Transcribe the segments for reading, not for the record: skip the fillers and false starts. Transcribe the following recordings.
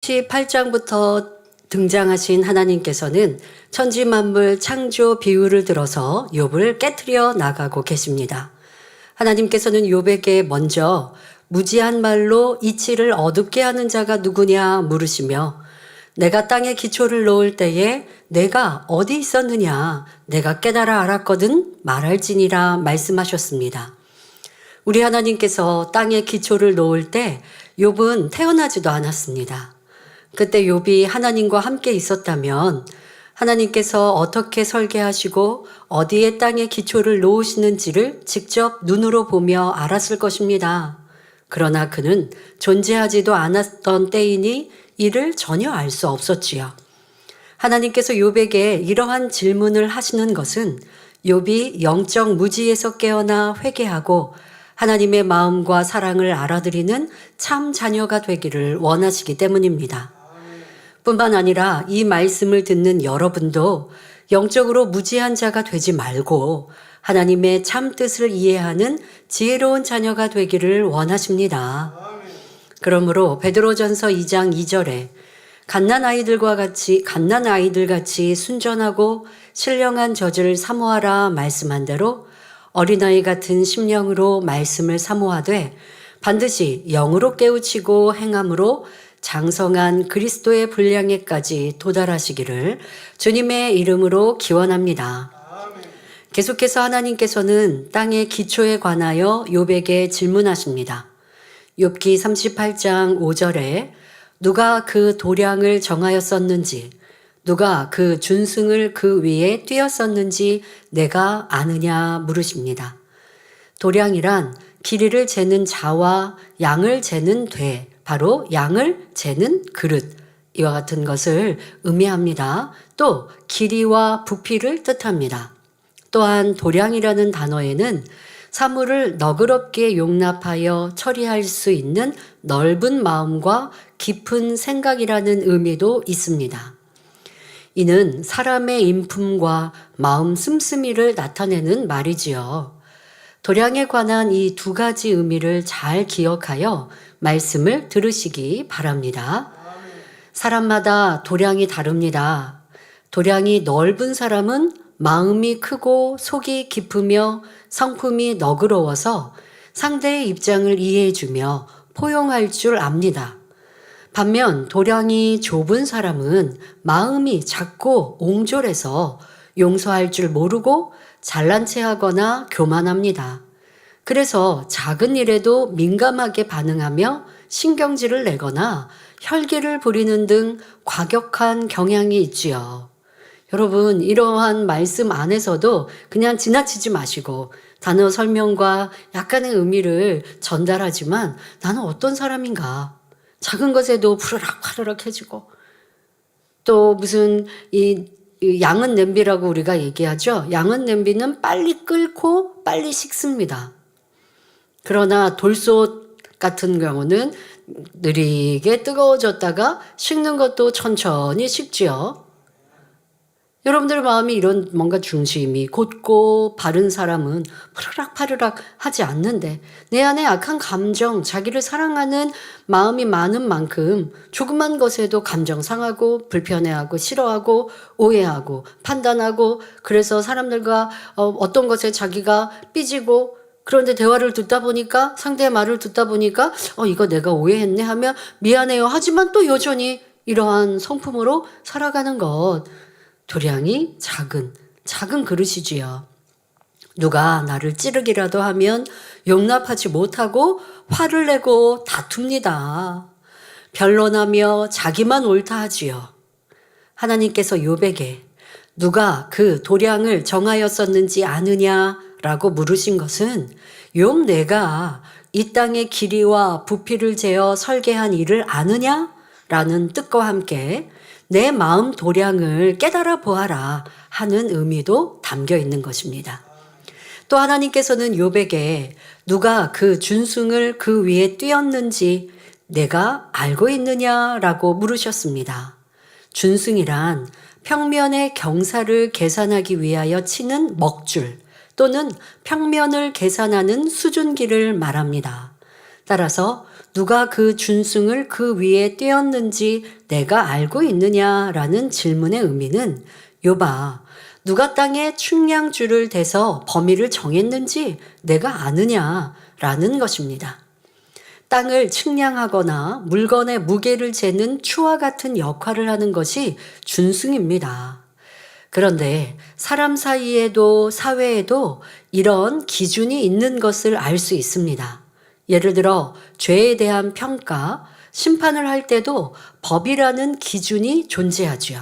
18장부터 등장하신 하나님께서는 천지 만물 창조 비유를 들어서 욥을 깨트려 나가고 계십니다. 하나님께서는 욥에게 먼저 무지한 말로 이치를 어둡게 하는 자가 누구냐 물으시며, 내가 땅에 기초를 놓을 때에 내가 어디 있었느냐, 내가 깨달아 알았거든 말할지니라 말씀하셨습니다. 우리 하나님께서 땅에 기초를 놓을 때 욥은 태어나지도 않았습니다. 그때 욥이 하나님과 함께 있었다면 하나님께서 어떻게 설계하시고 어디에 땅에 기초를 놓으시는지를 직접 눈으로 보며 알았을 것입니다. 그러나 그는 존재하지도 않았던 때이니 이를 전혀 알 수 없었지요. 하나님께서 욥에게 이러한 질문을 하시는 것은 욥이 영적 무지에서 깨어나 회개하고 하나님의 마음과 사랑을 알아들이는 참 자녀가 되기를 원하시기 때문입니다. 뿐만 아니라 이 말씀을 듣는 여러분도 영적으로 무지한 자가 되지 말고 하나님의 참 뜻을 이해하는 지혜로운 자녀가 되기를 원하십니다. 그러므로 베드로전서 2장 2절에 갓난 아이들 같이 순전하고 신령한 젖을 사모하라 말씀한 대로 어린아이 같은 심령으로 말씀을 사모하되 반드시 영으로 깨우치고 행함으로 장성한 그리스도의 분량에까지 도달하시기를 주님의 이름으로 기원합니다. 계속해서 하나님께서는 땅의 기초에 관하여 욥에게 질문하십니다. 욥기 38장 5절에 누가 그 도량을 정하였었는지, 누가 그 준승을 그 위에 띄었었는지 내가 아느냐 물으십니다. 도량이란 길이를 재는 자와 양을 재는 돼, 바로 양을 재는 그릇, 이와 같은 것을 의미합니다. 또 길이와 부피를 뜻합니다. 또한 도량이라는 단어에는 사물을 너그럽게 용납하여 처리할 수 있는 넓은 마음과 깊은 생각이라는 의미도 있습니다. 이는 사람의 인품과 마음 씀씀이를 나타내는 말이지요. 도량에 관한 이 두 가지 의미를 잘 기억하여 말씀을 들으시기 바랍니다. 사람마다 도량이 다릅니다. 도량이 넓은 사람은 마음이 크고 속이 깊으며 성품이 너그러워서 상대의 입장을 이해해주며 포용할 줄 압니다. 반면 도량이 좁은 사람은 마음이 작고 옹졸해서 용서할 줄 모르고 잘난 체 하거나 교만합니다. 그래서 작은 일에도 민감하게 반응하며 신경질을 내거나 혈기를 부리는 등 과격한 경향이 있지요. 여러분, 이러한 말씀 안에서도 그냥 지나치지 마시고 단어 설명과 약간의 의미를 전달하지만 나는 어떤 사람인가? 작은 것에도 부르락 화르락 해지고, 또 무슨 이 양은 냄비라고 우리가 얘기하죠. 양은 냄비는 빨리 끓고 빨리 식습니다. 그러나 돌솥 같은 경우는 느리게 뜨거워졌다가 식는 것도 천천히 식지요. 여러분들 마음이 이런 뭔가 중심이 곧고 바른 사람은 파르락 하지 않는데, 내 안에 악한 감정, 자기를 사랑하는 마음이 많은 만큼 조그만 것에도 감정 상하고 불편해하고 싫어하고 오해하고 판단하고, 그래서 사람들과 어떤 것에 자기가 삐지고, 그런데 대화를 듣다 보니까, 상대의 말을 듣다 보니까 이거 내가 오해했네 하며 미안해요 하지만 또 여전히 이러한 성품으로 살아가는 것, 도량이 작은 그릇이지요. 누가 나를 찌르기라도 하면 용납하지 못하고 화를 내고 다툽니다. 변론하며 자기만 옳다 하지요. 하나님께서 욥에게 누가 그 도량을 정하였었는지 아느냐라고 물으신 것은 욥 내가 이 땅의 길이와 부피를 재어 설계한 일을 아느냐라는 뜻과 함께 내 마음 도량을 깨달아 보아라 하는 의미도 담겨 있는 것입니다. 또 하나님께서는 욥에게 누가 그 준승을 그 위에 띄었는지 내가 알고 있느냐라고 물으셨습니다. 준승이란 평면의 경사를 계산하기 위하여 치는 먹줄 또는 평면을 계산하는 수준기를 말합니다. 따라서 누가 그 준승을 그 위에 띄었는지 내가 알고 있느냐라는 질문의 의미는 욥아, 누가 땅에 측량줄을 대서 범위를 정했는지 내가 아느냐라는 것입니다. 땅을 측량하거나 물건의 무게를 재는 추와 같은 역할을 하는 것이 준승입니다. 그런데 사람 사이에도 사회에도 이런 기준이 있는 것을 알 수 있습니다. 예를 들어 죄에 대한 평가, 심판을 할 때도 법이라는 기준이 존재하죠.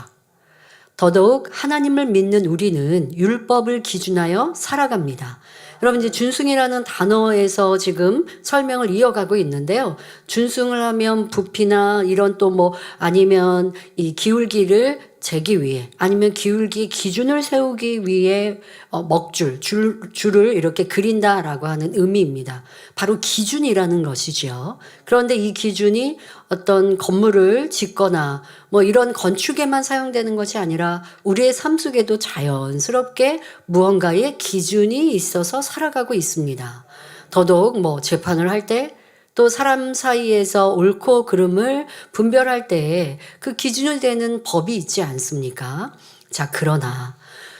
더더욱 하나님을 믿는 우리는 율법을 기준하여 살아갑니다. 여러분 이제 준승이라는 단어에서 지금 설명을 이어가고 있는데요. 준승을 하면 부피나 이런 또 뭐 아니면 이 기울기를 재기 위해 아니면 기울기 기준을 세우기 위해 줄을 이렇게 그린다라고 하는 의미입니다. 바로 기준이라는 것이죠. 그런데 이 기준이 어떤 건물을 짓거나 뭐 이런 건축에만 사용되는 것이 아니라 우리의 삶 속에도 자연스럽게 무언가의 기준이 있어서 살아가고 있습니다. 더더욱 뭐 재판을 할 때 또 사람 사이에서 옳고 그름을 분별할 때 그 기준이 되는 법이 있지 않습니까? 자, 그러나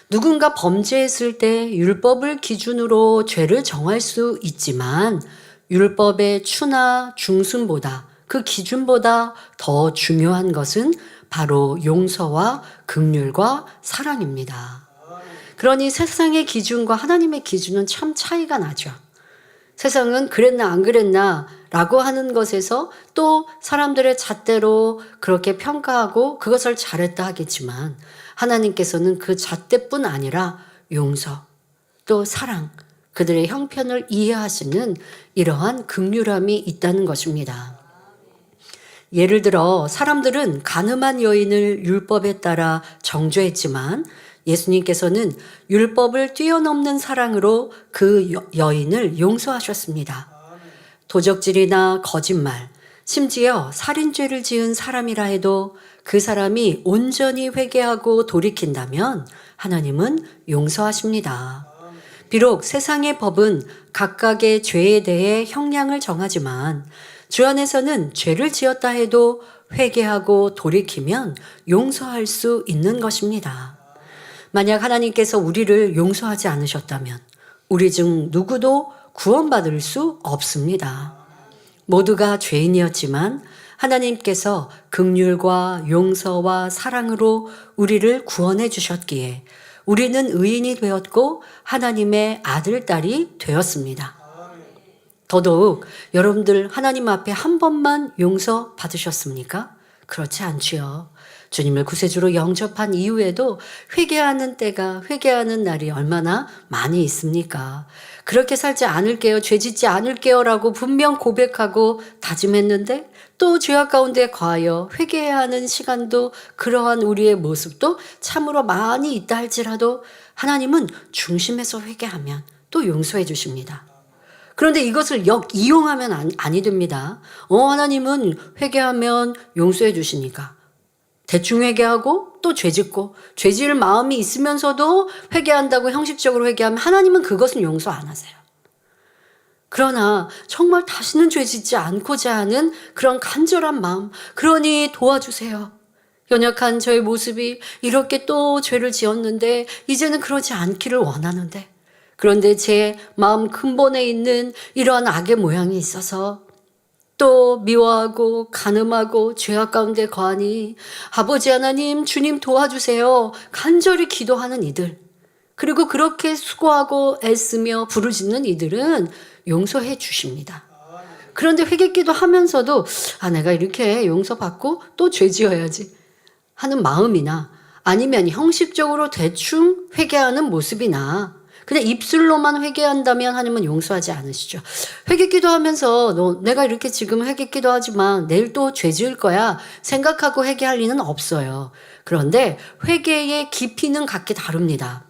누군가 범죄했을 때 율법을 기준으로 죄를 정할 수 있지만 율법의 추나 중순보다 그 기준보다 더 중요한 것은 바로 용서와 긍휼과 사랑입니다. 그러니 세상의 기준과 하나님의 기준은 참 차이가 나죠. 세상은 그랬나 안 그랬나 라고 하는 것에서 또 사람들의 잣대로 그렇게 평가하고 그것을 잘했다 하겠지만 하나님께서는 그 잣대뿐 아니라 용서 또 사랑 그들의 형편을 이해하시는 이러한 긍휼함이 있다는 것입니다. 예를 들어 사람들은 가늠한 여인을 율법에 따라 정죄했지만 예수님께서는 율법을 뛰어넘는 사랑으로 그 여인을 용서하셨습니다. 도적질이나 거짓말, 심지어 살인죄를 지은 사람이라 해도 그 사람이 온전히 회개하고 돌이킨다면 하나님은 용서하십니다. 비록 세상의 법은 각각의 죄에 대해 형량을 정하지만 주 안에서는 죄를 지었다 해도 회개하고 돌이키면 용서할 수 있는 것입니다. 만약 하나님께서 우리를 용서하지 않으셨다면 우리 중 누구도 구원받을 수 없습니다. 모두가 죄인이었지만 하나님께서 긍휼과 용서와 사랑으로 우리를 구원해 주셨기에 우리는 의인이 되었고 하나님의 아들, 딸이 되었습니다. 더더욱 여러분들 하나님 앞에 한 번만 용서 받으셨습니까? 그렇지 않지요. 주님을 구세주로 영접한 이후에도 회개하는 때가 회개하는 날이 얼마나 많이 있습니까? 그렇게 살지 않을게요, 죄 짓지 않을게요 라고 분명 고백하고 다짐했는데 또 죄악 가운데 거하여 회개해야 하는 시간도 그러한 우리의 모습도 참으로 많이 있다 할지라도 하나님은 중심에서 회개하면 또 용서해 주십니다. 그런데 이것을 이용하면 아니 됩니다. 하나님은 회개하면 용서해 주시니까 대충 회개하고 또 죄짓고 죄질 마음이 있으면서도 회개한다고 형식적으로 회개하면 하나님은 그것은 용서 안 하세요. 그러나 정말 다시는 죄짓지 않고자 하는 그런 간절한 마음, 그러니 도와주세요. 연약한 저의 모습이 이렇게 또 죄를 지었는데 이제는 그러지 않기를 원하는데 그런데 제 마음 근본에 있는 이러한 악의 모양이 있어서 또 미워하고 간음하고 죄악 가운데 거하니 아버지 하나님 주님 도와주세요. 간절히 기도하는 이들 그리고 그렇게 수고하고 애쓰며 부르짖는 이들은 용서해 주십니다. 그런데 회개기도 하면서도 내가 이렇게 용서받고 또 죄 지어야지 하는 마음이나 아니면 형식적으로 대충 회개하는 모습이나 그냥 입술로만 회개한다면 하나님은 용서하지 않으시죠. 회개기도 하면서 내가 이렇게 지금 회개기도 하지만 내일 또 죄 지을 거야 생각하고 회개할 리는 없어요. 그런데 회개의 깊이는 각기 다릅니다.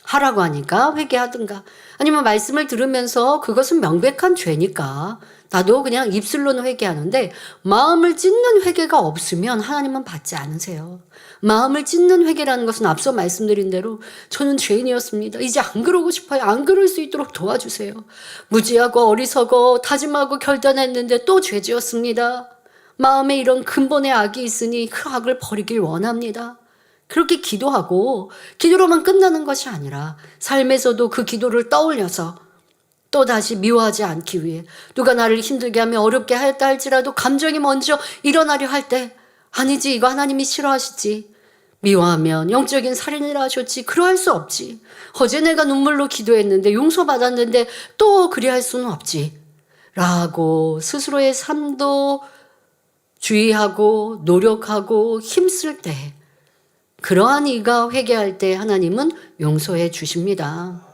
하라고 하니까 회개하든가 아니면 말씀을 들으면서 그것은 명백한 죄니까 나도 그냥 입술로는 회개하는데 마음을 찢는 회개가 없으면 하나님은 받지 않으세요. 마음을 찢는 회개라는 것은 앞서 말씀드린 대로 저는 죄인이었습니다. 이제 안 그러고 싶어요. 안 그럴 수 있도록 도와주세요. 무지하고 어리석어 다짐하고 결단했는데 또 죄지었습니다. 마음에 이런 근본의 악이 있으니 그 악을 버리길 원합니다. 그렇게 기도하고 기도로만 끝나는 것이 아니라 삶에서도 그 기도를 떠올려서 또다시 미워하지 않기 위해 누가 나를 힘들게 하며 어렵게 하였다 할지라도 감정이 먼저 일어나려 할 때 아니지 이거 하나님이 싫어하시지. 미워하면 영적인 살인이라 하셨지. 그러할 수 없지. 어제 내가 눈물로 기도했는데 용서받았는데 또 그리할 수는 없지. 라고 스스로의 삶도 주의하고 노력하고 힘쓸 때 그러한 이가 회개할 때 하나님은 용서해 주십니다.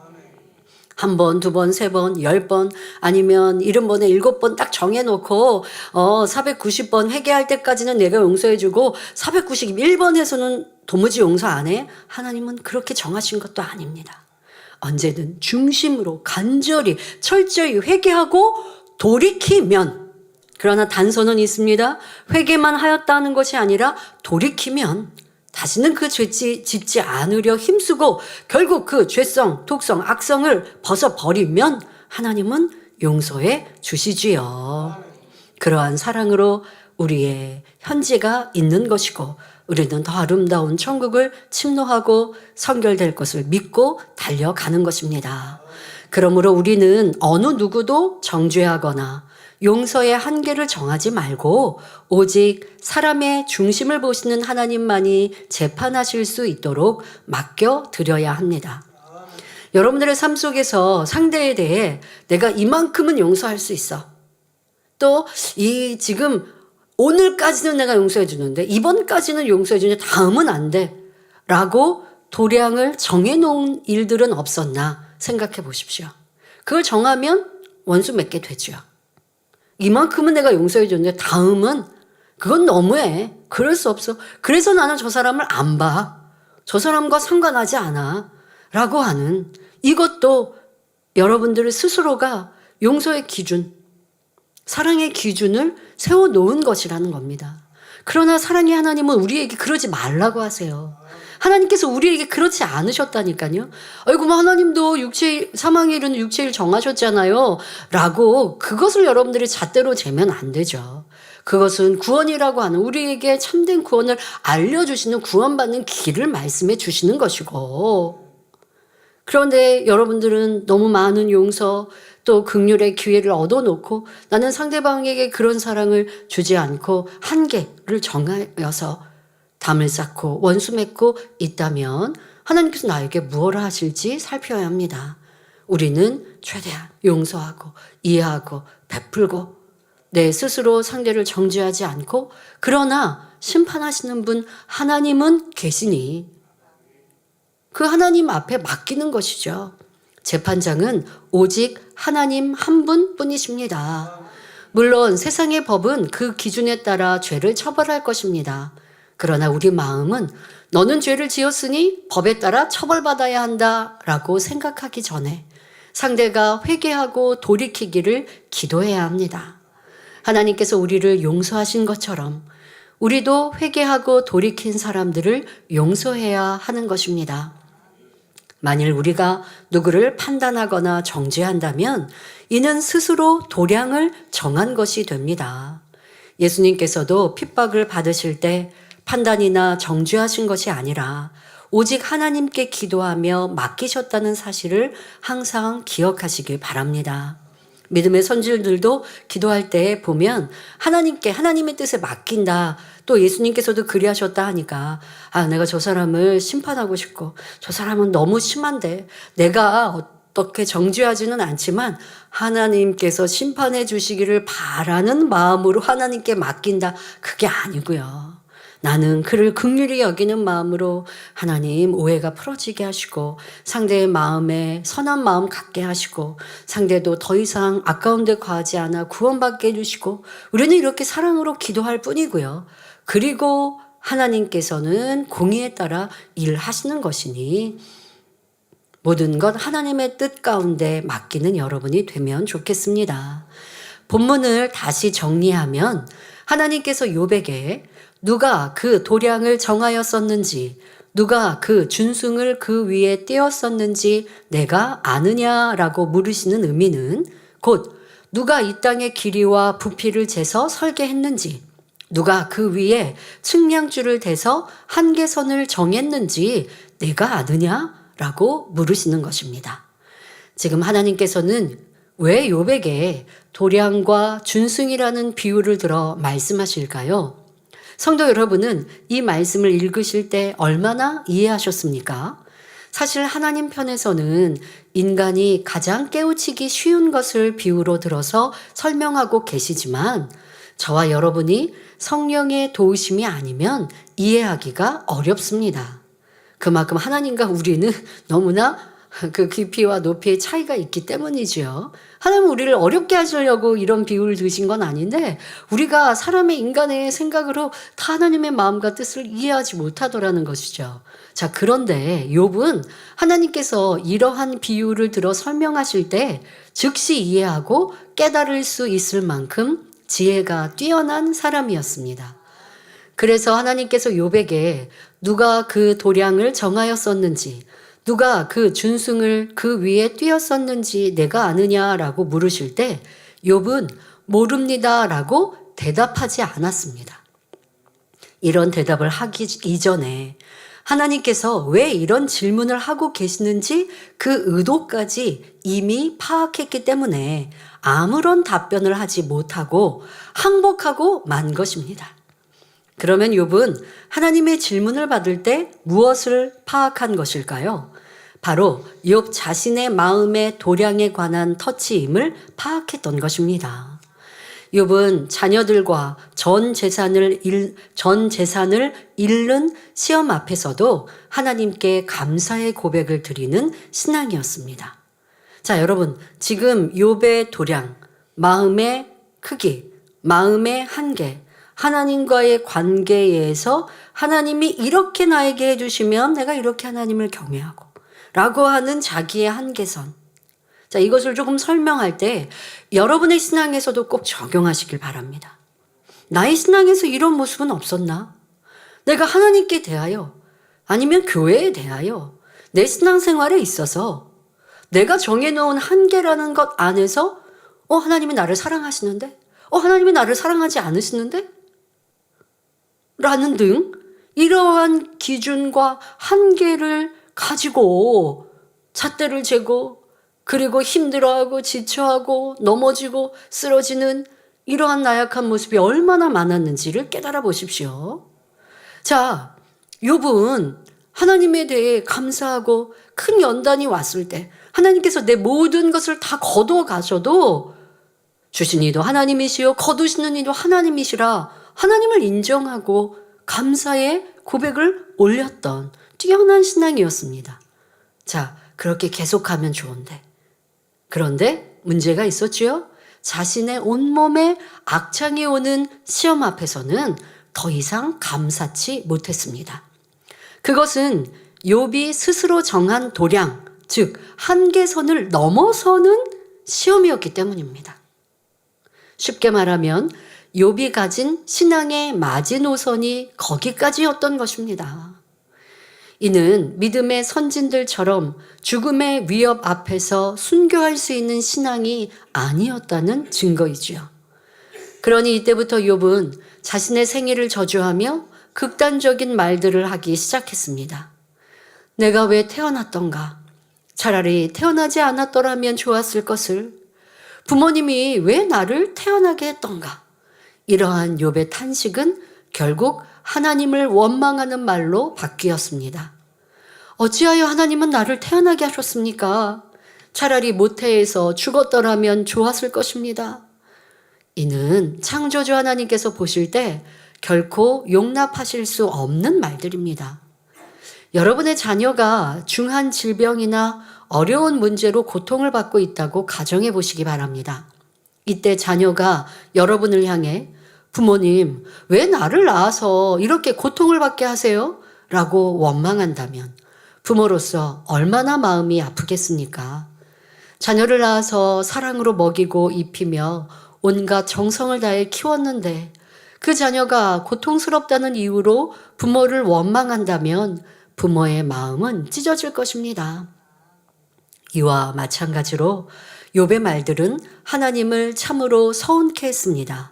1번, 2번, 3번, 10번 아니면 70번에 7번 딱 정해놓고 490번 회개할 때까지는 내가 용서해주고 491번에서는 도무지 용서 안 해? 하나님은 그렇게 정하신 것도 아닙니다. 언제든 중심으로 간절히 철저히 회개하고 돌이키면, 그러나 단서는 있습니다. 회개만 하였다는 것이 아니라 돌이키면 다시는 그 죄 짓지 않으려 힘쓰고 결국 그 죄성, 독성, 악성을 벗어버리면 하나님은 용서해 주시지요. 그러한 사랑으로 우리의 현재가 있는 것이고 우리는 더 아름다운 천국을 침노하고 성결될 것을 믿고 달려가는 것입니다. 그러므로 우리는 어느 누구도 정죄하거나 용서의 한계를 정하지 말고 오직 사람의 중심을 보시는 하나님만이 재판하실 수 있도록 맡겨드려야 합니다. 여러분들의 삶 속에서 상대에 대해 내가 이만큼은 용서할 수 있어. 또 지금 오늘까지는 내가 용서해 주는데 이번까지는 용서해 주는데 다음은 안 돼. 라고 도량을 정해놓은 일들은 없었나 생각해 보십시오. 그걸 정하면 원수 맺게 되죠. 이만큼은 내가 용서해 줬는데 다음은 그건 너무해. 그럴 수 없어. 그래서 나는 저 사람을 안 봐. 저 사람과 상관하지 않아. 라고 하는 이것도 여러분들 스스로가 용서의 기준, 사랑의 기준을 세워놓은 것이라는 겁니다. 그러나 사랑의 하나님은 우리에게 그러지 말라고 하세요. 하나님께서 우리에게 그렇지 않으셨다니까요. 아이고, 하나님도 사망의 일은 육체일 정하셨잖아요. 라고 그것을 여러분들이 잣대로 재면 안 되죠. 그것은 구원이라고 하는 우리에게 참된 구원을 알려주시는 구원받는 길을 말씀해 주시는 것이고, 그런데 여러분들은 너무 많은 용서 또 긍휼의 기회를 얻어놓고 나는 상대방에게 그런 사랑을 주지 않고 한계를 정하여서 담을 쌓고 원수 맺고 있다면 하나님께서 나에게 무엇을 하실지 살펴야 합니다. 우리는 최대한 용서하고 이해하고 베풀고 내 스스로 상대를 정죄하지 않고, 그러나 심판하시는 분 하나님은 계시니 그 하나님 앞에 맡기는 것이죠. 재판장은 오직 하나님 한 분뿐이십니다. 물론 세상의 법은 그 기준에 따라 죄를 처벌할 것입니다. 그러나 우리 마음은 너는 죄를 지었으니 법에 따라 처벌받아야 한다라고 생각하기 전에 상대가 회개하고 돌이키기를 기도해야 합니다. 하나님께서 우리를 용서하신 것처럼 우리도 회개하고 돌이킨 사람들을 용서해야 하는 것입니다. 만일 우리가 누구를 판단하거나 정죄한다면 이는 스스로 도량을 정한 것이 됩니다. 예수님께서도 핍박을 받으실 때 판단이나 정죄하신 것이 아니라 오직 하나님께 기도하며 맡기셨다는 사실을 항상 기억하시길 바랍니다. 믿음의 선질들도 기도할 때 보면 하나님께 하나님의 뜻에 맡긴다. 또 예수님께서도 그리하셨다 하니까 내가 저 사람을 심판하고 싶고 저 사람은 너무 심한데 내가 어떻게 정죄하지는 않지만 하나님께서 심판해 주시기를 바라는 마음으로 하나님께 맡긴다. 그게 아니고요. 나는 그를 긍휼히 여기는 마음으로 하나님 오해가 풀어지게 하시고 상대의 마음에 선한 마음 갖게 하시고 상대도 더 이상 아까운 데 과하지 않아 구원받게 해주시고 우리는 이렇게 사랑으로 기도할 뿐이고요. 그리고 하나님께서는 공의에 따라 일하시는 것이니 모든 것 하나님의 뜻 가운데 맡기는 여러분이 되면 좋겠습니다. 본문을 다시 정리하면 하나님께서 욥에게 누가 그 도량을 정하였었는지, 누가 그 준승을 그 위에 띄었었는지 내가 아느냐라고 물으시는 의미는 곧 누가 이 땅의 길이와 부피를 재서 설계했는지, 누가 그 위에 측량줄을 대서 한계선을 정했는지 내가 아느냐라고 물으시는 것입니다. 지금 하나님께서는 왜 욥에게 도량과 준승이라는 비유를 들어 말씀하실까요? 성도 여러분은 이 말씀을 읽으실 때 얼마나 이해하셨습니까? 사실 하나님 편에서는 인간이 가장 깨우치기 쉬운 것을 비유로 들어서 설명하고 계시지만 저와 여러분이 성령의 도우심이 아니면 이해하기가 어렵습니다. 그만큼 하나님과 우리는 너무나 그 깊이와 높이의 차이가 있기 때문이지요. 하나님은 우리를 어렵게 하시려고 이런 비유를 드신 건 아닌데 우리가 사람의 인간의 생각으로 다 하나님의 마음과 뜻을 이해하지 못하더라는 것이죠. 자, 그런데 욥은 하나님께서 이러한 비유를 들어 설명하실 때 즉시 이해하고 깨달을 수 있을 만큼 지혜가 뛰어난 사람이었습니다. 그래서 하나님께서 욥에게 누가 그 도량을 정하였었는지, 누가 그 준승을 그 위에 띄었었는지 내가 아느냐라고 물으실 때 욥은 모릅니다라고 대답하지 않았습니다. 이런 대답을 하기 이전에 하나님께서 왜 이런 질문을 하고 계시는지 그 의도까지 이미 파악했기 때문에 아무런 답변을 하지 못하고 항복하고 만 것입니다. 그러면 욥은 하나님의 질문을 받을 때 무엇을 파악한 것일까요? 바로 욥 자신의 마음의 도량에 관한 터치임을 파악했던 것입니다. 욥은 자녀들과 전 재산을 잃는 시험 앞에서도 하나님께 감사의 고백을 드리는 신앙이었습니다. 자, 여러분, 지금 욥의 도량, 마음의 크기, 마음의 한계, 하나님과의 관계에서 하나님이 이렇게 나에게 해주시면 내가 이렇게 하나님을 경외하고 라고 하는 자기의 한계선. 자, 이것을 조금 설명할 때 여러분의 신앙에서도 꼭 적용하시길 바랍니다. 나의 신앙에서 이런 모습은 없었나? 내가 하나님께 대하여 아니면 교회에 대하여 내 신앙생활에 있어서 내가 정해놓은 한계라는 것 안에서 하나님이 나를 사랑하시는데? 하나님이 나를 사랑하지 않으시는데? 라는 등 이러한 기준과 한계를 가지고 잣대를 재고 그리고 힘들어하고 지쳐하고 넘어지고 쓰러지는 이러한 나약한 모습이 얼마나 많았는지를 깨달아 보십시오. 자, 욥은 하나님에 대해 감사하고 큰 연단이 왔을 때 하나님께서 내 모든 것을 다 거두어 가셔도 주신 이도 하나님이시요 거두시는 이도 하나님이시라 하나님을 인정하고 감사의 고백을 올렸던 뛰어난 신앙이었습니다. 자, 그렇게 계속하면 좋은데 그런데 문제가 있었지요. 자신의 온몸에 악창이 오는 시험 앞에서는 더 이상 감사치 못했습니다. 그것은 욥이 스스로 정한 도량, 즉 한계선을 넘어서는 시험이었기 때문입니다. 쉽게 말하면 욥이 가진 신앙의 마지노선이 거기까지였던 것입니다. 이는 믿음의 선진들처럼 죽음의 위협 앞에서 순교할 수 있는 신앙이 아니었다는 증거이지요. 그러니 이때부터 욥은 자신의 생애를 저주하며 극단적인 말들을 하기 시작했습니다. 내가 왜 태어났던가? 차라리 태어나지 않았더라면 좋았을 것을. 부모님이 왜 나를 태어나게 했던가? 이러한 욥의 탄식은 결국 하나님을 원망하는 말로 바뀌었습니다. 어찌하여 하나님은 나를 태어나게 하셨습니까? 차라리 모태에서 죽었더라면 좋았을 것입니다. 이는 창조주 하나님께서 보실 때 결코 용납하실 수 없는 말들입니다. 여러분의 자녀가 중한 질병이나 어려운 문제로 고통을 받고 있다고 가정해 보시기 바랍니다. 이때 자녀가 여러분을 향해 부모님, 왜 나를 낳아서 이렇게 고통을 받게 하세요? 라고 원망한다면 부모로서 얼마나 마음이 아프겠습니까? 자녀를 낳아서 사랑으로 먹이고 입히며 온갖 정성을 다해 키웠는데 그 자녀가 고통스럽다는 이유로 부모를 원망한다면 부모의 마음은 찢어질 것입니다. 이와 마찬가지로 욥의 말들은 하나님을 참으로 서운케 했습니다.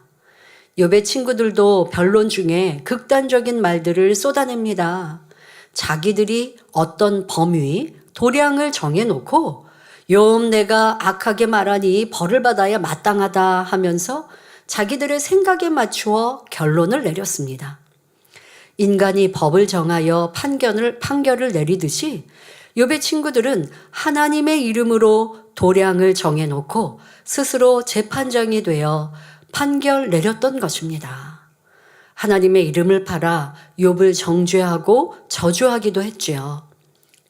욥의 친구들도 변론 중에 극단적인 말들을 쏟아냅니다. 자기들이 어떤 범위, 도량을 정해놓고 욥 내가 악하게 말하니 벌을 받아야 마땅하다 하면서 자기들의 생각에 맞추어 결론을 내렸습니다. 인간이 법을 정하여 판결을 내리듯이 욥의 친구들은 하나님의 이름으로 도량을 정해놓고 스스로 재판장이 되어 판결 내렸던 것입니다. 하나님의 이름을 팔아 욥을 정죄하고 저주하기도 했지요.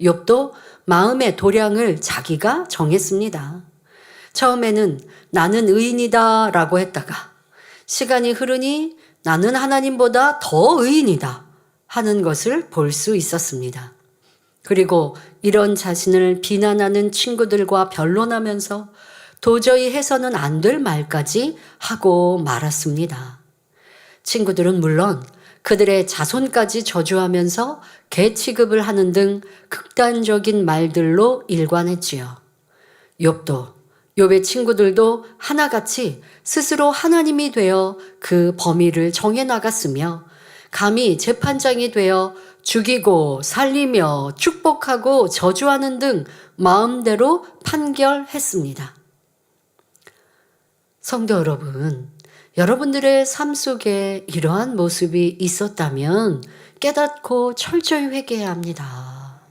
욥도 마음의 도량을 자기가 정했습니다. 처음에는 나는 의인이다 라고 했다가 시간이 흐르니 나는 하나님보다 더 의인이다 하는 것을 볼 수 있었습니다. 그리고 이런 자신을 비난하는 친구들과 변론하면서 도저히 해서는 안 될 말까지 하고 말았습니다. 친구들은 물론 그들의 자손까지 저주하면서 개 취급을 하는 등 극단적인 말들로 일관했지요. 욥도 욥의 친구들도 하나같이 스스로 하나님이 되어 그 범위를 정해 나갔으며 감히 재판장이 되어 죽이고 살리며 축복하고 저주하는 등 마음대로 판결했습니다. 성도 여러분, 여러분들의 삶 속에 이러한 모습이 있었다면 깨닫고 철저히 회개해야 합니다.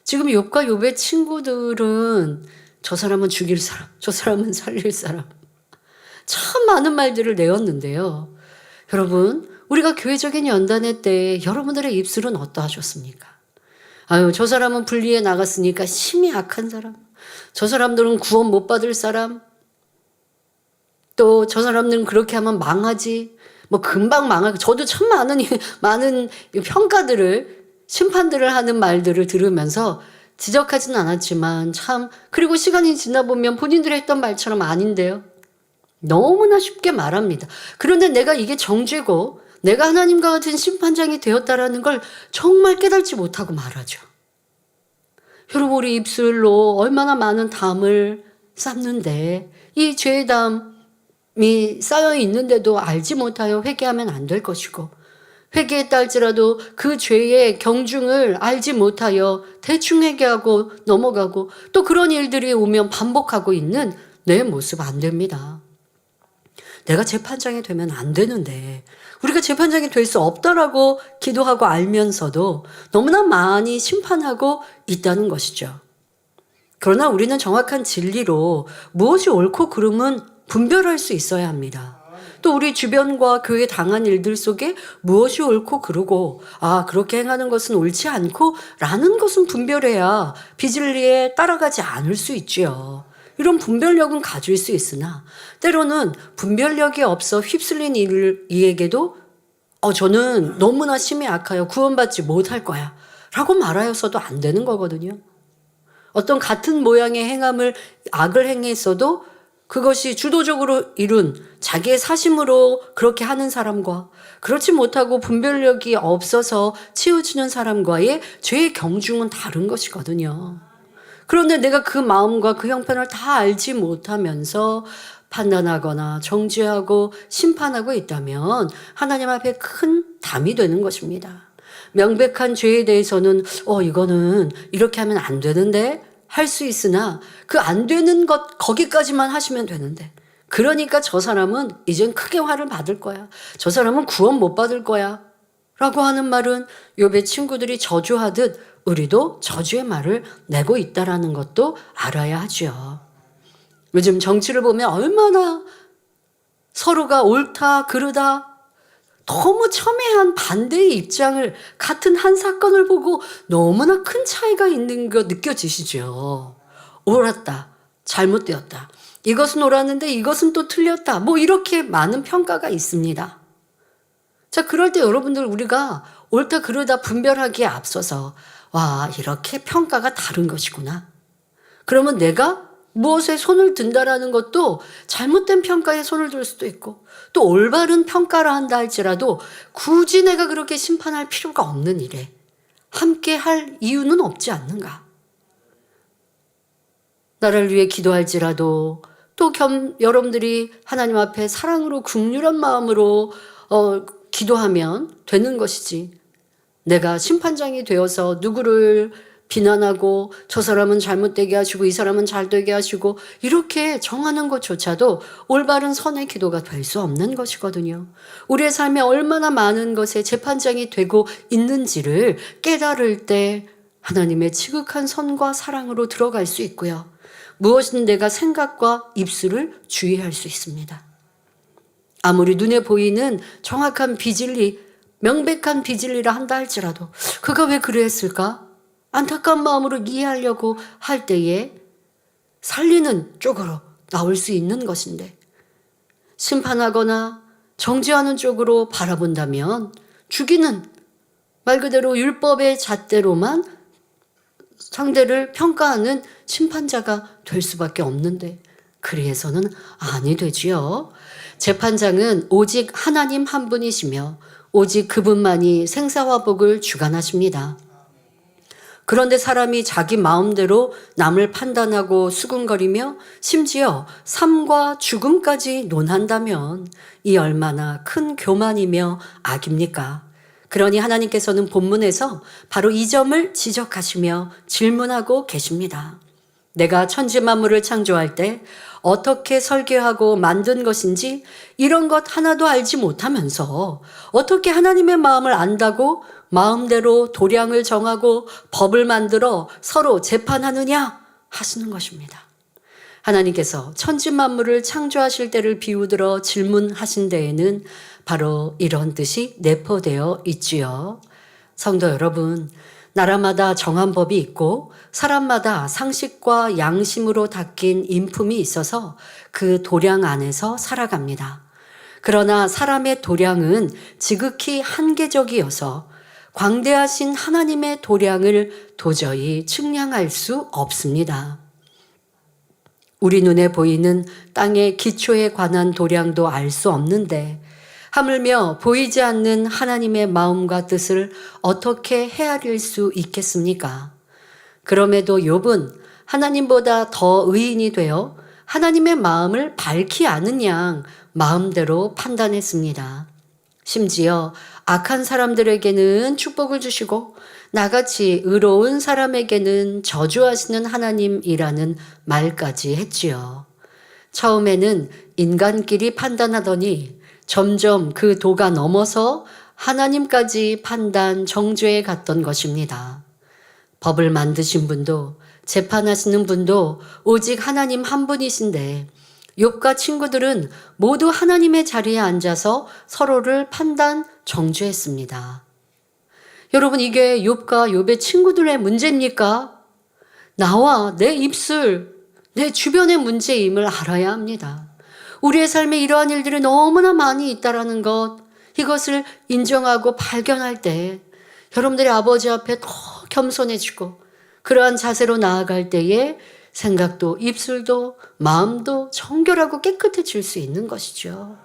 지금 욥과 욥의 친구들은 저 사람은 죽일 사람, 저 사람은 살릴 사람, 참 많은 말들을 내었는데요. 여러분, 우리가 교회적인 연단회 때 여러분들의 입술은 어떠하셨습니까? 아유, 저 사람은 분리해 나갔으니까 심히 악한 사람, 저 사람들은 구원 못 받을 사람, 또 저 사람들은 그렇게 하면 망하지, 뭐 금방 망하고, 저도 참 많은 평가들을, 심판들을 하는 말들을 들으면서 지적하진 않았지만 그리고 시간이 지나 보면 본인들이 했던 말처럼 아닌데요. 너무나 쉽게 말합니다. 그런데 내가 이게 정죄고 내가 하나님과 같은 심판장이 되었다라는 걸 정말 깨닫지 못하고 말하죠. 여러분, 우리 입술로 얼마나 많은 담을 쌓는데 이 죄의 담이 쌓여 있는데도 알지 못하여 회개하면 안 될 것이고, 회개했다 할지라도 그 죄의 경중을 알지 못하여 대충 회개하고 넘어가고 또 그런 일들이 오면 반복하고 있는 내 모습 안 됩니다. 내가 재판장이 되면 안 되는데, 우리가 재판장이 될 수 없다라고 기도하고 알면서도 너무나 많이 심판하고 있다는 것이죠. 그러나 우리는 정확한 진리로 무엇이 옳고 그름은 분별할 수 있어야 합니다. 또 우리 주변과 교회 당한 일들 속에 무엇이 옳고 그르고 그렇게 행하는 것은 옳지 않고 라는 것은 분별해야 비진리에 따라가지 않을 수 있지요. 이런 분별력은 가질 수 있으나 때로는 분별력이 없어 휩쓸린 이에게도 저는 너무나 심히 악하여 구원받지 못할 거야 라고 말하여서도 안 되는 거거든요. 어떤 같은 모양의 악을 행했어도 그것이 주도적으로 이룬 자기의 사심으로 그렇게 하는 사람과 그렇지 못하고 분별력이 없어서 치우치는 사람과의 죄의 경중은 다른 것이거든요. 그런데 내가 그 마음과 그 형편을 다 알지 못하면서 판단하거나 정죄하고 심판하고 있다면 하나님 앞에 큰 담이 되는 것입니다. 명백한 죄에 대해서는 이거는 이렇게 하면 안 되는데 할 수 있으나 그 안 되는 것 거기까지만 하시면 되는데, 그러니까 저 사람은 이젠 크게 화를 받을 거야, 저 사람은 구원 못 받을 거야 라고 하는 말은 욥의 친구들이 저주하듯 우리도 저주의 말을 내고 있다라는 것도 알아야 하죠. 요즘 정치를 보면 얼마나 서로가 옳다 그르다 너무 첨예한 반대의 입장을, 같은 한 사건을 보고 너무나 큰 차이가 있는 거 느껴지시죠? 옳았다, 잘못되었다, 이것은 옳았는데 이것은 또 틀렸다, 뭐 이렇게 많은 평가가 있습니다. 자, 그럴 때 여러분들, 우리가 옳다 그르다 분별하기에 앞서서 이렇게 평가가 다른 것이구나, 그러면 내가 무엇에 손을 든다라는 것도 잘못된 평가에 손을 들 수도 있고 또 올바른 평가를 한다 할지라도 굳이 내가 그렇게 심판할 필요가 없는 일에 함께 할 이유는 없지 않는가? 나를 위해 기도할지라도 또 여러분들이 하나님 앞에 사랑으로 긍휼한 마음으로 기도하면 되는 것이지, 내가 심판장이 되어서 누구를 비난하고 저 사람은 잘못되게 하시고 이 사람은 잘되게 하시고 이렇게 정하는 것조차도 올바른 선의 기도가 될 수 없는 것이거든요. 우리의 삶에 얼마나 많은 것에 재판장이 되고 있는지를 깨달을 때 하나님의 지극한 선과 사랑으로 들어갈 수 있고요. 무엇이든 내가 생각과 입술을 주의할 수 있습니다. 아무리 눈에 보이는 정확한 비진리, 명백한 비진리라 한다 할지라도 그가 왜 그랬을까? 안타까운 마음으로 이해하려고 할 때에 살리는 쪽으로 나올 수 있는 것인데, 심판하거나 정죄하는 쪽으로 바라본다면 죽이는, 말 그대로 율법의 잣대로만 상대를 평가하는 심판자가 될 수밖에 없는데, 그리해서는 아니 되지요. 재판장은 오직 하나님 한 분이시며 오직 그분만이 생사화복을 주관하십니다. 그런데 사람이 자기 마음대로 남을 판단하고 수군거리며 심지어 삶과 죽음까지 논한다면 이 얼마나 큰 교만이며 악입니까? 그러니 하나님께서는 본문에서 바로 이 점을 지적하시며 질문하고 계십니다. 내가 천지 만물을 창조할 때 어떻게 설계하고 만든 것인지 이런 것 하나도 알지 못하면서 어떻게 하나님의 마음을 안다고 마음대로 도량을 정하고 법을 만들어 서로 재판하느냐 하시는 것입니다. 하나님께서 천지 만물을 창조하실 때를 비유들어 질문하신 데에는 바로 이런 뜻이 내포되어 있지요. 성도 여러분, 나라마다 정한 법이 있고 사람마다 상식과 양심으로 닦인 인품이 있어서 그 도량 안에서 살아갑니다. 그러나 사람의 도량은 지극히 한계적이어서 광대하신 하나님의 도량을 도저히 측량할 수 없습니다. 우리 눈에 보이는 땅의 기초에 관한 도량도 알 수 없는데 하물며 보이지 않는 하나님의 마음과 뜻을 어떻게 헤아릴 수 있겠습니까? 그럼에도 욥은 하나님보다 더 의인이 되어 하나님의 마음을 밝히 아는 양 마음대로 판단했습니다. 심지어 악한 사람들에게는 축복을 주시고 나같이 의로운 사람에게는 저주하시는 하나님이라는 말까지 했지요. 처음에는 인간끼리 판단하더니 점점 그 도가 넘어서 하나님까지 판단, 정죄에 갔던 것입니다. 법을 만드신 분도 재판하시는 분도 오직 하나님 한 분이신데 욥과 친구들은 모두 하나님의 자리에 앉아서 서로를 판단, 정죄했습니다. 여러분, 이게 욥과 욥의 친구들의 문제입니까? 나와 내 입술, 내 주변의 문제임을 알아야 합니다. 우리의 삶에 이러한 일들이 너무나 많이 있다라는 것, 이것을 인정하고 발견할 때 여러분들의 아버지 앞에 더 겸손해지고 그러한 자세로 나아갈 때에 생각도 입술도 마음도 정결하고 깨끗해질 수 있는 것이죠.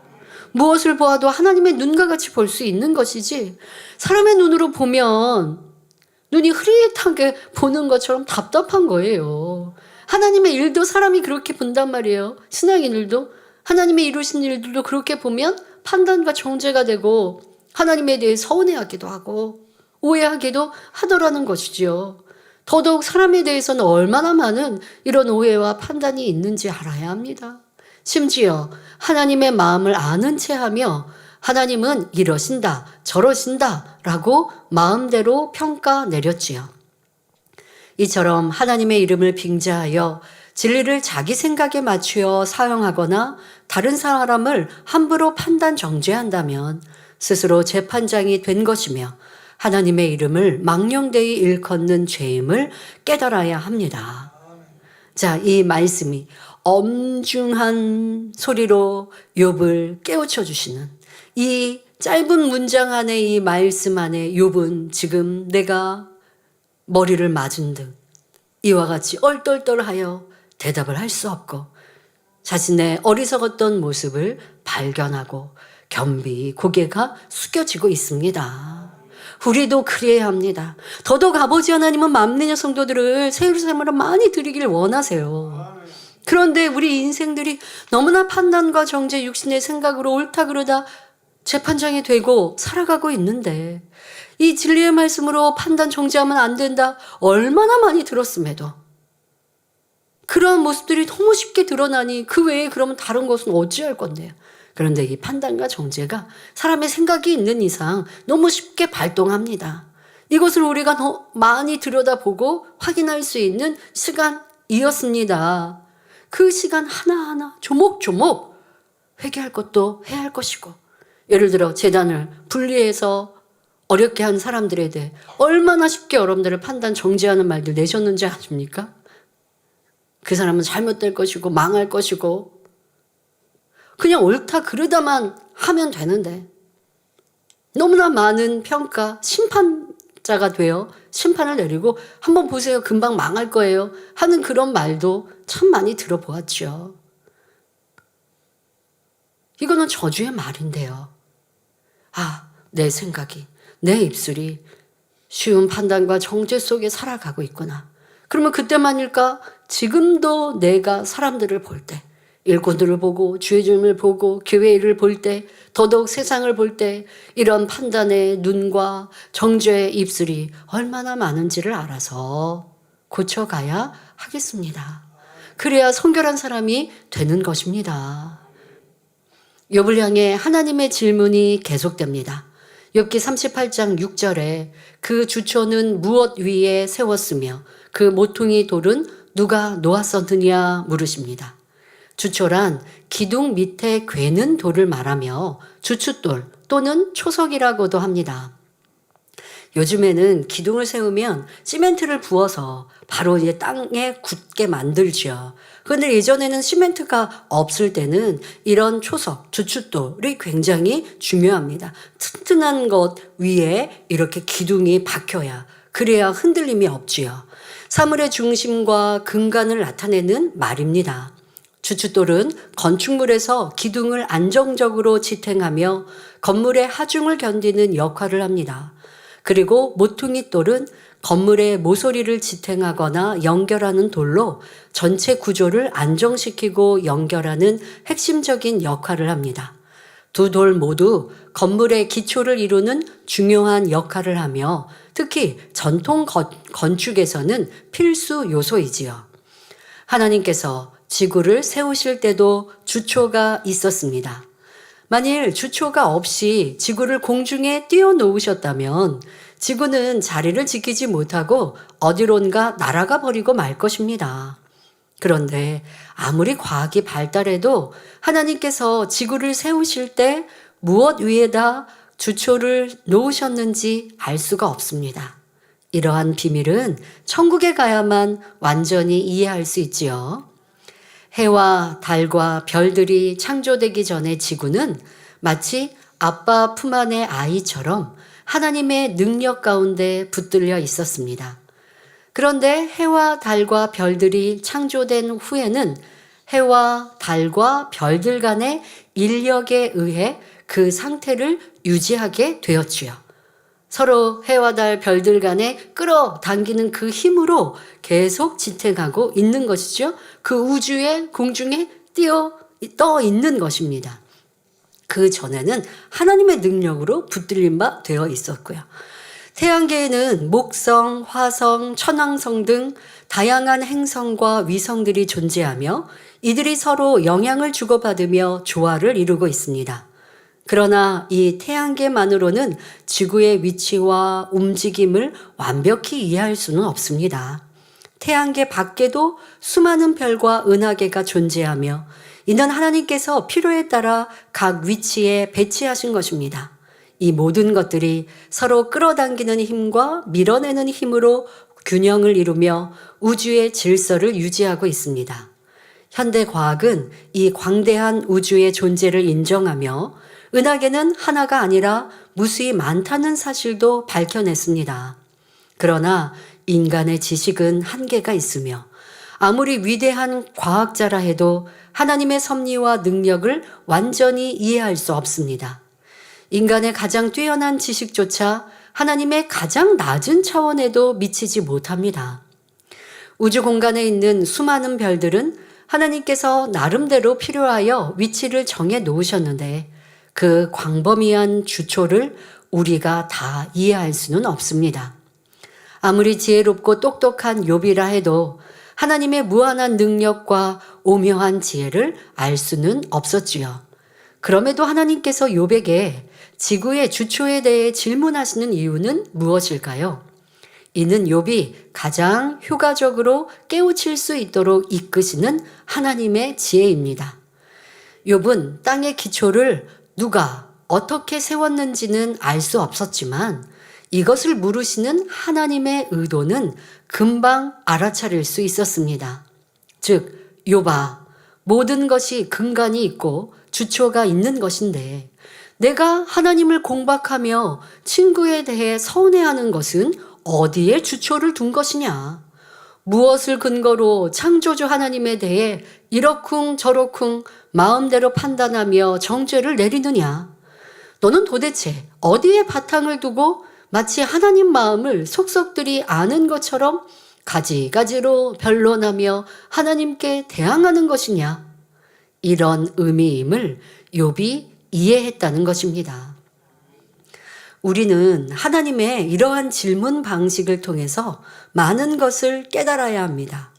무엇을 보아도 하나님의 눈과 같이 볼 수 있는 것이지 사람의 눈으로 보면 눈이 흐릿하게 보는 것처럼 답답한 거예요. 하나님의 일도 사람이 그렇게 본단 말이에요. 신앙의 일도 하나님의 이루신 일들도 그렇게 보면 판단과 정죄가 되고 하나님에 대해 서운해하기도 하고 오해하기도 하더라는 것이지요. 더더욱 사람에 대해서는 얼마나 많은 이런 오해와 판단이 있는지 알아야 합니다. 심지어 하나님의 마음을 아는 채 하며 하나님은 이러신다 저러신다 라고 마음대로 평가 내렸지요. 이처럼 하나님의 이름을 빙자하여 진리를 자기 생각에 맞추어 사용하거나 다른 사람을 함부로 판단 정죄한다면 스스로 재판장이 된 것이며 하나님의 이름을 망령되이 일컫는 죄임을 깨달아야 합니다. 자, 이 말씀이 엄중한 소리로 욥을 깨우쳐 주시는 이 짧은 문장 안에 이 말씀 안에 욥은 지금 내가 머리를 맞은 듯 이와 같이 얼떨떨하여 대답을 할 수 없고 자신의 어리석었던 모습을 발견하고 겸비 고개가 숙여지고 있습니다. 우리도 그래야 합니다. 더더욱 아버지 하나님은 만민의 성도들을 세율샘으로 많이 드리길 원하세요. 그런데 우리 인생들이 너무나 판단과 정죄, 육신의 생각으로 옳다 그르다 재판장이 되고 살아가고 있는데 이 진리의 말씀으로 판단 정죄하면 안 된다 얼마나 많이 들었음에도 그러한 모습들이 너무 쉽게 드러나니 그 외에 그러면 다른 것은 어찌할 건데요. 그런데 이 판단과 정죄가 사람의 생각이 있는 이상 너무 쉽게 발동합니다. 이것을 우리가 더 많이 들여다보고 확인할 수 있는 시간이었습니다. 그 시간 하나하나 조목조목 회개할 것도 해야 할 것이고 예를 들어 재단을 분리해서 어렵게 한 사람들에 대해 얼마나 쉽게 여러분들을 판단 정죄하는 말들 내셨는지 아십니까? 그 사람은 잘못될 것이고 망할 것이고 그냥 옳다 그르다만 하면 되는데 너무나 많은 평가 심판자가 되어 심판을 내리고 한번 보세요 금방 망할 거예요 하는 그런 말도 참 많이 들어보았죠. 이거는 저주의 말인데요. 내 생각이 내 입술이 쉬운 판단과 정죄 속에 살아가고 있구나. 그러면 그때만일까 지금도 내가 사람들을 볼 때 일꾼들을 보고 주의 주님을 보고 교회 일을 볼 때 더더욱 세상을 볼 때 이런 판단의 눈과 정죄의 입술이 얼마나 많은지를 알아서 고쳐가야 하겠습니다. 그래야 성결한 사람이 되는 것입니다. 욥을 향해 하나님의 질문이 계속됩니다. 욥기 38장 6절에 그 주초는 무엇 위에 세웠으며 그 모퉁이 돌은 누가 놓았었느냐 물으십니다. 주초란 기둥 밑에 괴는 돌을 말하며 주춧돌 또는 초석이라고도 합니다. 요즘에는 기둥을 세우면 시멘트를 부어서 바로 이제 땅에 굳게 만들죠. 그런데 예전에는 시멘트가 없을 때는 이런 초석, 주춧돌이 굉장히 중요합니다. 튼튼한 것 위에 이렇게 기둥이 박혀야 그래야 흔들림이 없지요. 사물의 중심과 근간을 나타내는 말입니다. 주춧돌은 건축물에서 기둥을 안정적으로 지탱하며 건물의 하중을 견디는 역할을 합니다. 그리고 모퉁이 돌은 건물의 모서리를 지탱하거나 연결하는 돌로 전체 구조를 안정시키고 연결하는 핵심적인 역할을 합니다. 두 돌 모두 건물의 기초를 이루는 중요한 역할을 하며 특히 전통 건축에서는 필수 요소이지요. 하나님께서 지구를 세우실 때도 주초가 있었습니다. 만일 주초가 없이 지구를 공중에 띄워놓으셨다면 지구는 자리를 지키지 못하고 어디론가 날아가 버리고 말 것입니다. 그런데 아무리 과학이 발달해도 하나님께서 지구를 세우실 때 무엇 위에다 주초를 놓으셨는지 알 수가 없습니다. 이러한 비밀은 천국에 가야만 완전히 이해할 수 있지요. 해와 달과 별들이 창조되기 전에 지구는 마치 아빠 품 안의 아이처럼 하나님의 능력 가운데 붙들려 있었습니다. 그런데 해와 달과 별들이 창조된 후에는 해와 달과 별들 간의 인력에 의해 그 상태를 유지하게 되었지요. 서로 해와 달 별들 간에 끌어당기는 그 힘으로 계속 지탱하고 있는 것이죠. 그 우주의 공중에 떠 있는 것입니다. 그 전에는 하나님의 능력으로 붙들린 바 되어 있었고요. 태양계에는 목성, 화성, 천왕성 등 다양한 행성과 위성들이 존재하며 이들이 서로 영향을 주고받으며 조화를 이루고 있습니다. 그러나 이 태양계만으로는 지구의 위치와 움직임을 완벽히 이해할 수는 없습니다. 태양계 밖에도 수많은 별과 은하계가 존재하며 이는 하나님께서 필요에 따라 각 위치에 배치하신 것입니다. 이 모든 것들이 서로 끌어당기는 힘과 밀어내는 힘으로 균형을 이루며 우주의 질서를 유지하고 있습니다. 현대 과학은 이 광대한 우주의 존재를 인정하며 은하계는 하나가 아니라 무수히 많다는 사실도 밝혀냈습니다. 그러나 인간의 지식은 한계가 있으며 아무리 위대한 과학자라 해도 하나님의 섭리와 능력을 완전히 이해할 수 없습니다. 인간의 가장 뛰어난 지식조차 하나님의 가장 낮은 차원에도 미치지 못합니다. 우주 공간에 있는 수많은 별들은 하나님께서 나름대로 필요하여 위치를 정해 놓으셨는데 그 광범위한 주초를 우리가 다 이해할 수는 없습니다. 아무리 지혜롭고 똑똑한 욥이라 해도 하나님의 무한한 능력과 오묘한 지혜를 알 수는 없었지요. 그럼에도 하나님께서 욥에게 지구의 주초에 대해 질문하시는 이유는 무엇일까요? 이는 욥이 가장 효과적으로 깨우칠 수 있도록 이끄시는 하나님의 지혜입니다. 욥은 땅의 기초를 누가 어떻게 세웠는지는 알 수 없었지만 이것을 물으시는 하나님의 의도는 금방 알아차릴 수 있었습니다. 즉, 욥아, 모든 것이 근간이 있고 주초가 있는 것인데 내가 하나님을 공박하며 친구에 대해 서운해하는 것은 어디에 주초를 둔 것이냐? 무엇을 근거로 창조주 하나님에 대해 이러쿵 저러쿵 마음대로 판단하며 정죄를 내리느냐? 너는 도대체 어디에 바탕을 두고 마치 하나님 마음을 속속들이 아는 것처럼 가지가지로 변론하며 하나님께 대항하는 것이냐? 이런 의미임을 욥이 이해했다는 것입니다. 우리는 하나님의 이러한 질문 방식을 통해서 많은 것을 깨달아야 합니다.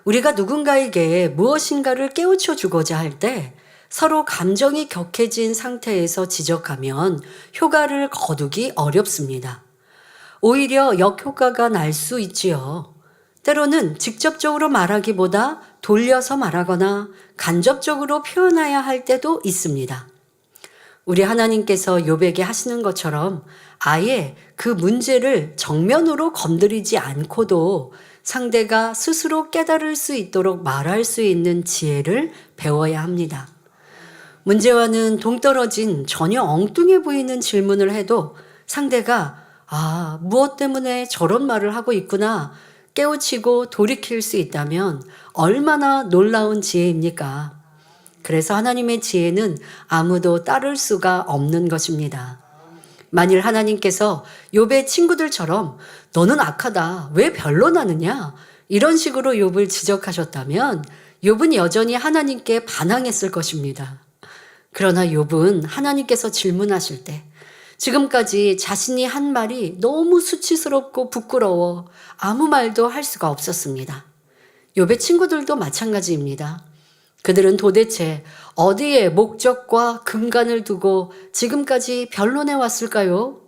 우리가 누군가에게 무엇인가를 깨우쳐 주고자 할 때 서로 감정이 격해진 상태에서 지적하면 효과를 거두기 어렵습니다. 오히려 역효과가 날 수 있지요. 때로는 직접적으로 말하기보다 돌려서 말하거나 간접적으로 표현해야 할 때도 있습니다. 우리 하나님께서 욥에게 하시는 것처럼 아예 그 문제를 정면으로 건드리지 않고도 상대가 스스로 깨달을 수 있도록 말할 수 있는 지혜를 배워야 합니다. 문제와는 동떨어진 전혀 엉뚱해 보이는 질문을 해도 상대가 무엇 때문에 저런 말을 하고 있구나 깨우치고 돌이킬 수 있다면 얼마나 놀라운 지혜입니까? 그래서 하나님의 지혜는 아무도 따를 수가 없는 것입니다. 만일 하나님께서 욥의 친구들처럼 너는 악하다, 왜 변론하느냐? 이런 식으로 욥을 지적하셨다면 욥은 여전히 하나님께 반항했을 것입니다. 그러나 욥은 하나님께서 질문하실 때 지금까지 자신이 한 말이 너무 수치스럽고 부끄러워 아무 말도 할 수가 없었습니다. 욥의 친구들도 마찬가지입니다. 그들은 도대체 어디에 목적과 근간을 두고 지금까지 변론해 왔을까요?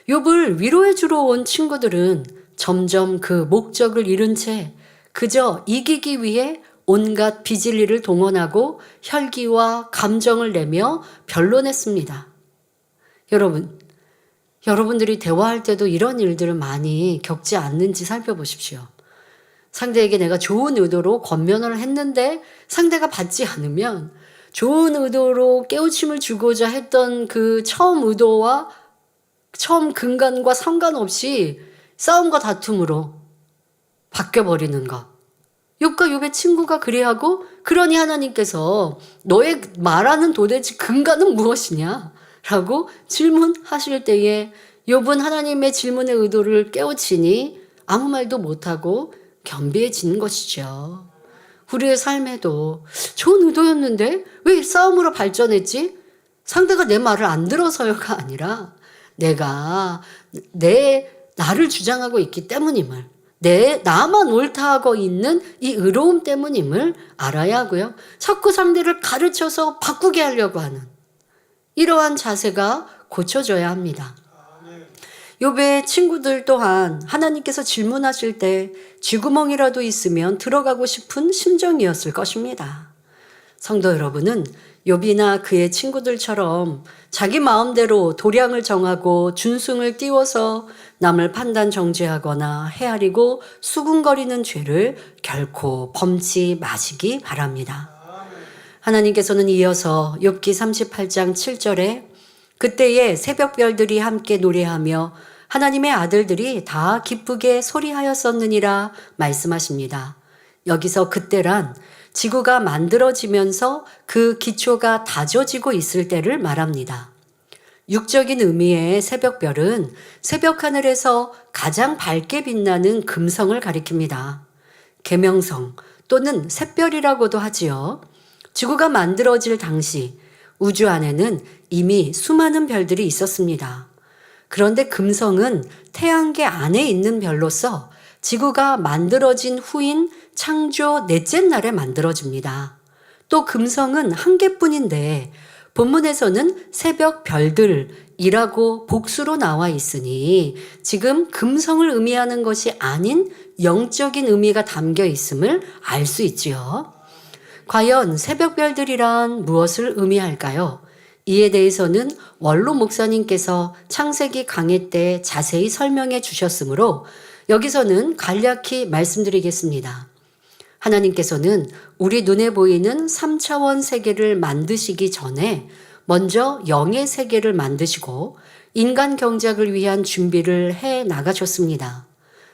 욥을 위로해 주러 온 친구들은 점점 그 목적을 잃은 채 그저 이기기 위해 온갖 비질리를 동원하고 혈기와 감정을 내며 변론했습니다. 여러분들이 대화할 때도 이런 일들을 많이 겪지 않는지 살펴보십시오. 상대에게 내가 좋은 의도로 권면을 했는데 상대가 받지 않으면 좋은 의도로 깨우침을 주고자 했던 그 처음 의도와 처음 근간과 상관없이 싸움과 다툼으로 바뀌어버리는 것. 욥과 욥의 친구가 그리하고 그러니 하나님께서 너의 말하는 도대체 근간은 무엇이냐? 라고 질문하실 때에 욥은 하나님의 질문의 의도를 깨우치니 아무 말도 못하고 겸비해지는 것이죠. 우리의 삶에도 좋은 의도였는데 왜 싸움으로 발전했지? 상대가 내 말을 안 들어서요가 아니라 내가 나를 주장하고 있기 때문임을, 나만 옳다 하고 있는 이 의로움 때문임을 알아야 하고요. 자꾸 상대를 가르쳐서 바꾸게 하려고 하는 이러한 자세가 고쳐져야 합니다. 욥의 친구들 또한 하나님께서 질문하실 때 쥐구멍이라도 있으면 들어가고 싶은 심정이었을 것입니다. 성도 여러분은 욥이나 그의 친구들처럼 자기 마음대로 도량을 정하고 준승을 띄워서 남을 판단 정죄하거나 헤아리고 수군거리는 죄를 결코 범치 마시기 바랍니다. 하나님께서는 이어서 욥기 38장 7절에 그때에 새벽별들이 함께 노래하며 하나님의 아들들이 다 기쁘게 소리하였었느니라 말씀하십니다. 여기서 그때란 지구가 만들어지면서 그 기초가 다져지고 있을 때를 말합니다. 육적인 의미의 새벽별은 새벽 하늘에서 가장 밝게 빛나는 금성을 가리킵니다. 계명성 또는 샛별이라고도 하지요. 지구가 만들어질 당시 우주 안에는 이미 수많은 별들이 있었습니다. 그런데 금성은 태양계 안에 있는 별로서 지구가 만들어진 후인 창조 넷째 날에 만들어집니다. 또 금성은 한 개뿐인데 본문에서는 새벽 별들이라고 복수로 나와 있으니 지금 금성을 의미하는 것이 아닌 영적인 의미가 담겨 있음을 알 수 있지요. 과연 새벽 별들이란 무엇을 의미할까요? 이에 대해서는 원로 목사님께서 창세기 강해 때 자세히 설명해 주셨으므로 여기서는 간략히 말씀드리겠습니다. 하나님께서는 우리 눈에 보이는 3차원 세계를 만드시기 전에 먼저 영의 세계를 만드시고 인간 경작을 위한 준비를 해 나가셨습니다.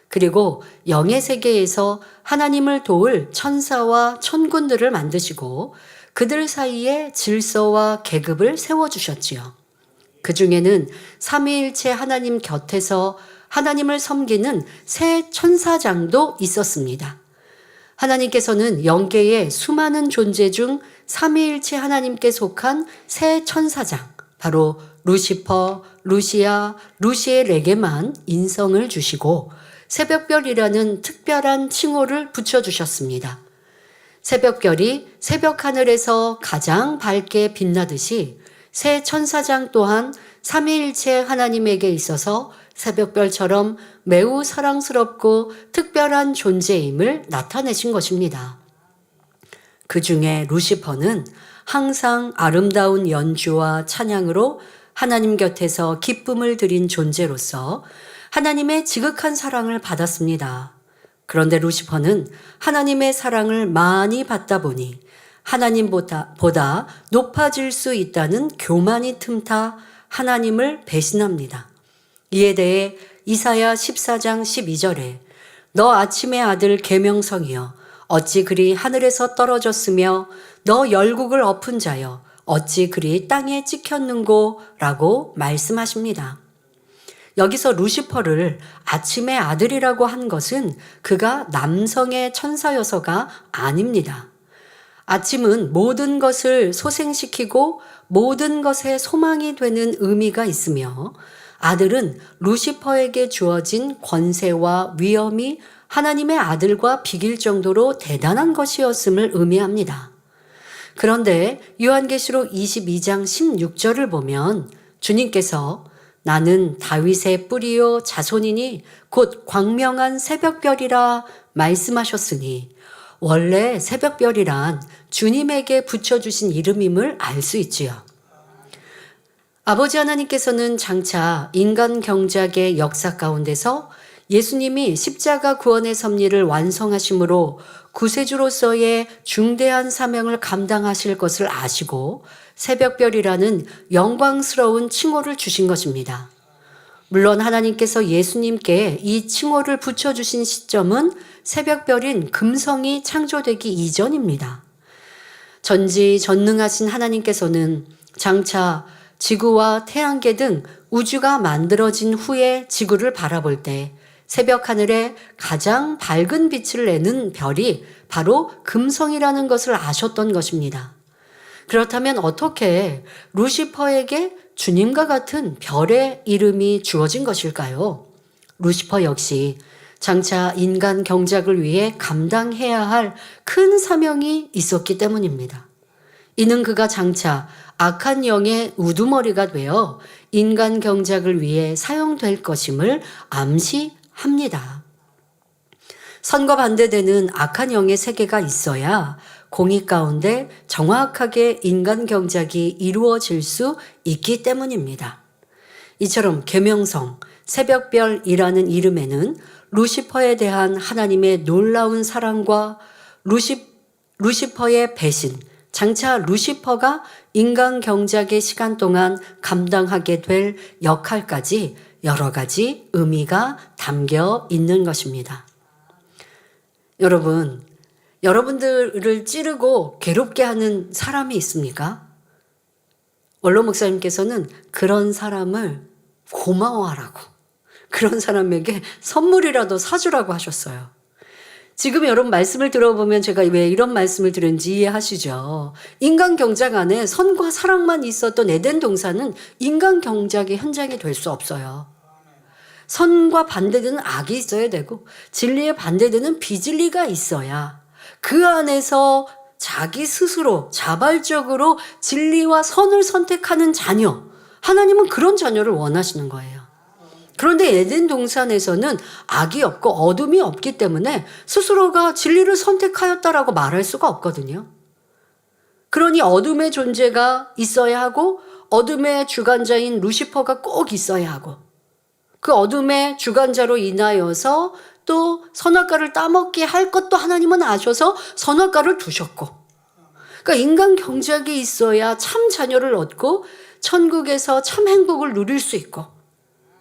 그리고 영의 세계에서 하나님을 도울 천사와 천군들을 만드시고 그들 사이에 질서와 계급을 세워주셨지요. 그 중에는 삼위일체 하나님 곁에서 하나님을 섬기는 새 천사장도 있었습니다. 하나님께서는 영계의 수많은 존재 중 삼위일체 하나님께 속한 새 천사장, 바로 루시퍼, 루시아, 루시엘에게만 인성을 주시고 새벽별이라는 특별한 칭호를 붙여주셨습니다. 새벽별이 새벽 하늘에서 가장 밝게 빛나듯이 새 천사장 또한 삼위일체 하나님에게 있어서 새벽별처럼 매우 사랑스럽고 특별한 존재임을 나타내신 것입니다. 그 중에 루시퍼는 항상 아름다운 연주와 찬양으로 하나님 곁에서 기쁨을 드린 존재로서 하나님의 지극한 사랑을 받았습니다. 그런데 루시퍼는 하나님의 사랑을 많이 받다 보니 하나님보다 높아질 수 있다는 교만이 틈타 하나님을 배신합니다. 이에 대해 이사야 14장 12절에 너 아침의 아들 계명성이여 어찌 그리 하늘에서 떨어졌으며 너 열국을 엎은 자여 어찌 그리 땅에 찍혔는고 라고 말씀하십니다. 여기서 루시퍼를 아침의 아들이라고 한 것은 그가 남성의 천사여서가 아닙니다. 아침은 모든 것을 소생시키고 모든 것의 소망이 되는 의미가 있으며 아들은 루시퍼에게 주어진 권세와 위엄이 하나님의 아들과 비길 정도로 대단한 것이었음을 의미합니다. 그런데 요한계시록 22장 16절을 보면 주님께서 나는 다윗의 뿌리요 자손이니 곧 광명한 새벽별이라 말씀하셨으니 원래 새벽별이란 주님에게 붙여주신 이름임을 알 수 있지요. 아버지 하나님께서는 장차 인간 경작의 역사 가운데서 예수님이 십자가 구원의 섭리를 완성하심으로 구세주로서의 중대한 사명을 감당하실 것을 아시고 새벽별이라는 영광스러운 칭호를 주신 것입니다. 물론 하나님께서 예수님께 이 칭호를 붙여주신 시점은 새벽별인 금성이 창조되기 이전입니다. 전지전능하신 하나님께서는 장차 지구와 태양계 등 우주가 만들어진 후에 지구를 바라볼 때 새벽 하늘에 가장 밝은 빛을 내는 별이 바로 금성이라는 것을 아셨던 것입니다. 그렇다면 어떻게 루시퍼에게 주님과 같은 별의 이름이 주어진 것일까요? 루시퍼 역시 장차 인간 경작을 위해 감당해야 할 큰 사명이 있었기 때문입니다. 이는 그가 장차 악한 영의 우두머리가 되어 인간 경작을 위해 사용될 것임을 암시합니다. 선과 반대되는 악한 영의 세계가 있어야 공의 가운데 정확하게 인간 경작이 이루어질 수 있기 때문입니다. 이처럼 계명성, 새벽별이라는 이름에는 루시퍼에 대한 하나님의 놀라운 사랑과 루시퍼의 배신, 장차 루시퍼가 인간 경작의 시간 동안 감당하게 될 역할까지 여러 가지 의미가 담겨 있는 것입니다. 여러분, 여러분들을 찌르고 괴롭게 하는 사람이 있습니까? 원로 목사님께서는 그런 사람을 고마워하라고, 그런 사람에게 선물이라도 사주라고 하셨어요. 지금 여러분 말씀을 들어보면 제가 왜 이런 말씀을 드렸는지 이해하시죠? 인간 경작 안에 선과 사랑만 있었던 에덴 동산은 인간 경작의 현장이 될 수 없어요. 선과 반대되는 악이 있어야 되고 진리에 반대되는 비진리가 있어야 그 안에서 자기 스스로 자발적으로 진리와 선을 선택하는 자녀, 하나님은 그런 자녀를 원하시는 거예요. 그런데 에덴 동산에서는 악이 없고 어둠이 없기 때문에 스스로가 진리를 선택하였다라고 말할 수가 없거든요. 그러니 어둠의 존재가 있어야 하고 어둠의 주관자인 루시퍼가 꼭 있어야 하고 그 어둠의 주관자로 인하여서 또 선악과를 따먹게 할 것도 하나님은 아셔서 선악과를 두셨고, 그러니까 인간 경작이 있어야 참 자녀를 얻고 천국에서 참 행복을 누릴 수 있고,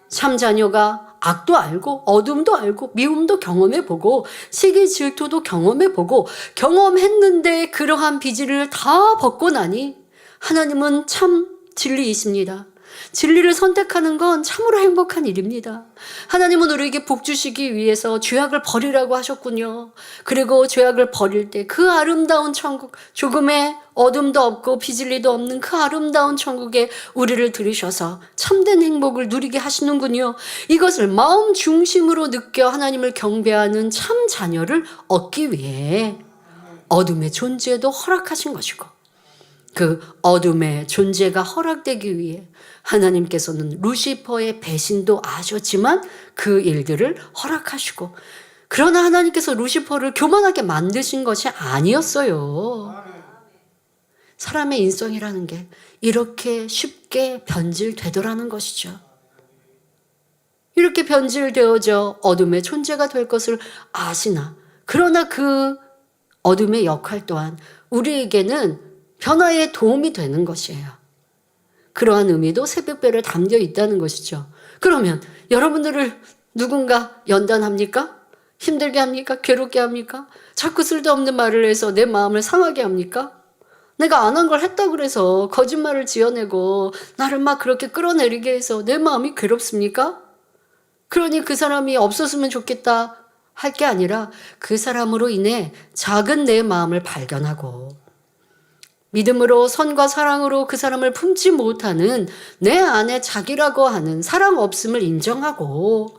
참 자녀가 악도 알고 어둠도 알고 미움도 경험해보고 시기 질투도 경험해보고 경험했는데 그러한 비질을 다 벗고 나니 하나님은 참 진리이십니다. 진리를 선택하는 건 참으로 행복한 일입니다. 하나님은 우리에게 복 주시기 위해서 죄악을 버리라고 하셨군요. 그리고 죄악을 버릴 때 그 아름다운 천국, 조금의 어둠도 없고 비진리도 없는 그 아름다운 천국에 우리를 들이셔서 참된 행복을 누리게 하시는군요. 이것을 마음 중심으로 느껴 하나님을 경배하는 참 자녀를 얻기 위해 어둠의 존재도 허락하신 것이고, 그 어둠의 존재가 허락되기 위해 하나님께서는 루시퍼의 배신도 아셨지만 그 일들을 허락하시고, 그러나 하나님께서 루시퍼를 교만하게 만드신 것이 아니었어요. 사람의 인성이라는 게 이렇게 쉽게 변질되더라는 것이죠. 이렇게 변질되어져 어둠의 존재가 될 것을 아시나, 그러나 그 어둠의 역할 또한 우리에게는 변화에 도움이 되는 것이에요. 그러한 의미도 새벽별에 담겨 있다는 것이죠. 그러면 여러분들을 누군가 연단합니까? 힘들게 합니까? 괴롭게 합니까? 자꾸 쓸데없는 말을 해서 내 마음을 상하게 합니까? 내가 안 한 걸 했다고 그래서 거짓말을 지어내고 나를 막 그렇게 끌어내리게 해서 내 마음이 괴롭습니까? 그러니 그 사람이 없었으면 좋겠다 할 게 아니라 그 사람으로 인해 작은 내 마음을 발견하고 믿음으로 선과 사랑으로 그 사람을 품지 못하는 내 안에 자기라고 하는 사랑 없음을 인정하고,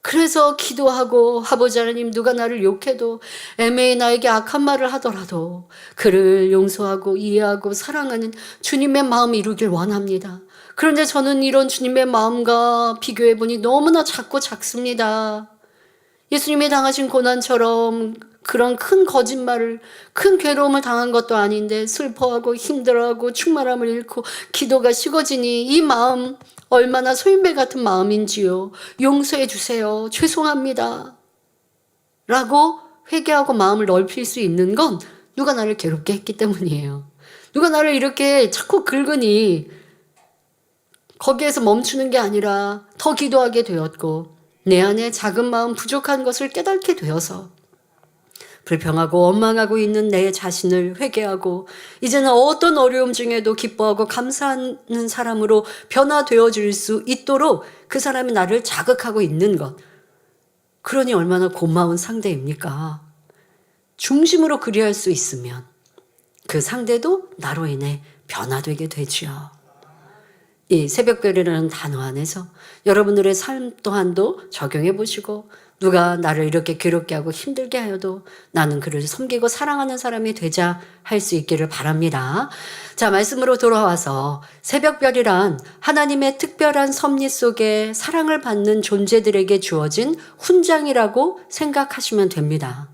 그래서 기도하고 아버지 하나님, 누가 나를 욕해도 애매히 나에게 악한 말을 하더라도 그를 용서하고 이해하고 사랑하는 주님의 마음을 이루길 원합니다. 그런데 저는 이런 주님의 마음과 비교해보니 너무나 작고 작습니다. 예수님이 당하신 고난처럼 그런 큰 거짓말을, 큰 괴로움을 당한 것도 아닌데 슬퍼하고 힘들어하고 충만함을 잃고 기도가 식어지니 이 마음 얼마나 소인배 같은 마음인지요. 용서해 주세요. 죄송합니다. 라고 회개하고 마음을 넓힐 수 있는 건 누가 나를 괴롭게 했기 때문이에요. 누가 나를 이렇게 자꾸 긁으니 거기에서 멈추는 게 아니라 더 기도하게 되었고 내 안에 작은 마음 부족한 것을 깨닫게 되어서 불평하고 원망하고 있는 내 자신을 회개하고 이제는 어떤 어려움 중에도 기뻐하고 감사하는 사람으로 변화되어질 수 있도록 그 사람이 나를 자극하고 있는 것. 그러니 얼마나 고마운 상대입니까? 중심으로 그리할 수 있으면 그 상대도 나로 인해 변화되게 되지요. 이 새벽별이라는 단어 안에서 여러분들의 삶 또한도 적용해 보시고, 누가 나를 이렇게 괴롭게 하고 힘들게 하여도 나는 그를 섬기고 사랑하는 사람이 되자 할 수 있기를 바랍니다. 자, 말씀으로 돌아와서 새벽별이란 하나님의 특별한 섭리 속에 사랑을 받는 존재들에게 주어진 훈장이라고 생각하시면 됩니다.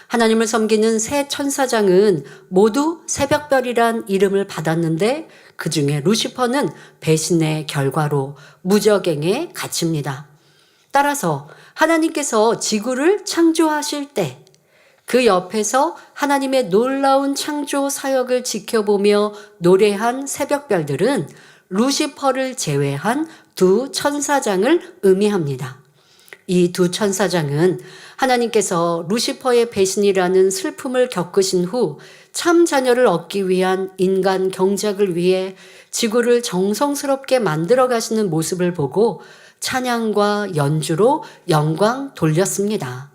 하나님을 섬기는 세 천사장은 모두 새벽별이란 이름을 받았는데 그 중에 루시퍼는 배신의 결과로 무적행에 갇힙니다. 따라서 하나님께서 지구를 창조하실 때 그 옆에서 하나님의 놀라운 창조 사역을 지켜보며 노래한 새벽별들은 루시퍼를 제외한 두 천사장을 의미합니다. 이 두 천사장은 하나님께서 루시퍼의 배신이라는 슬픔을 겪으신 후 참 자녀를 얻기 위한 인간 경작을 위해 지구를 정성스럽게 만들어 가시는 모습을 보고 찬양과 연주로 영광 돌렸습니다.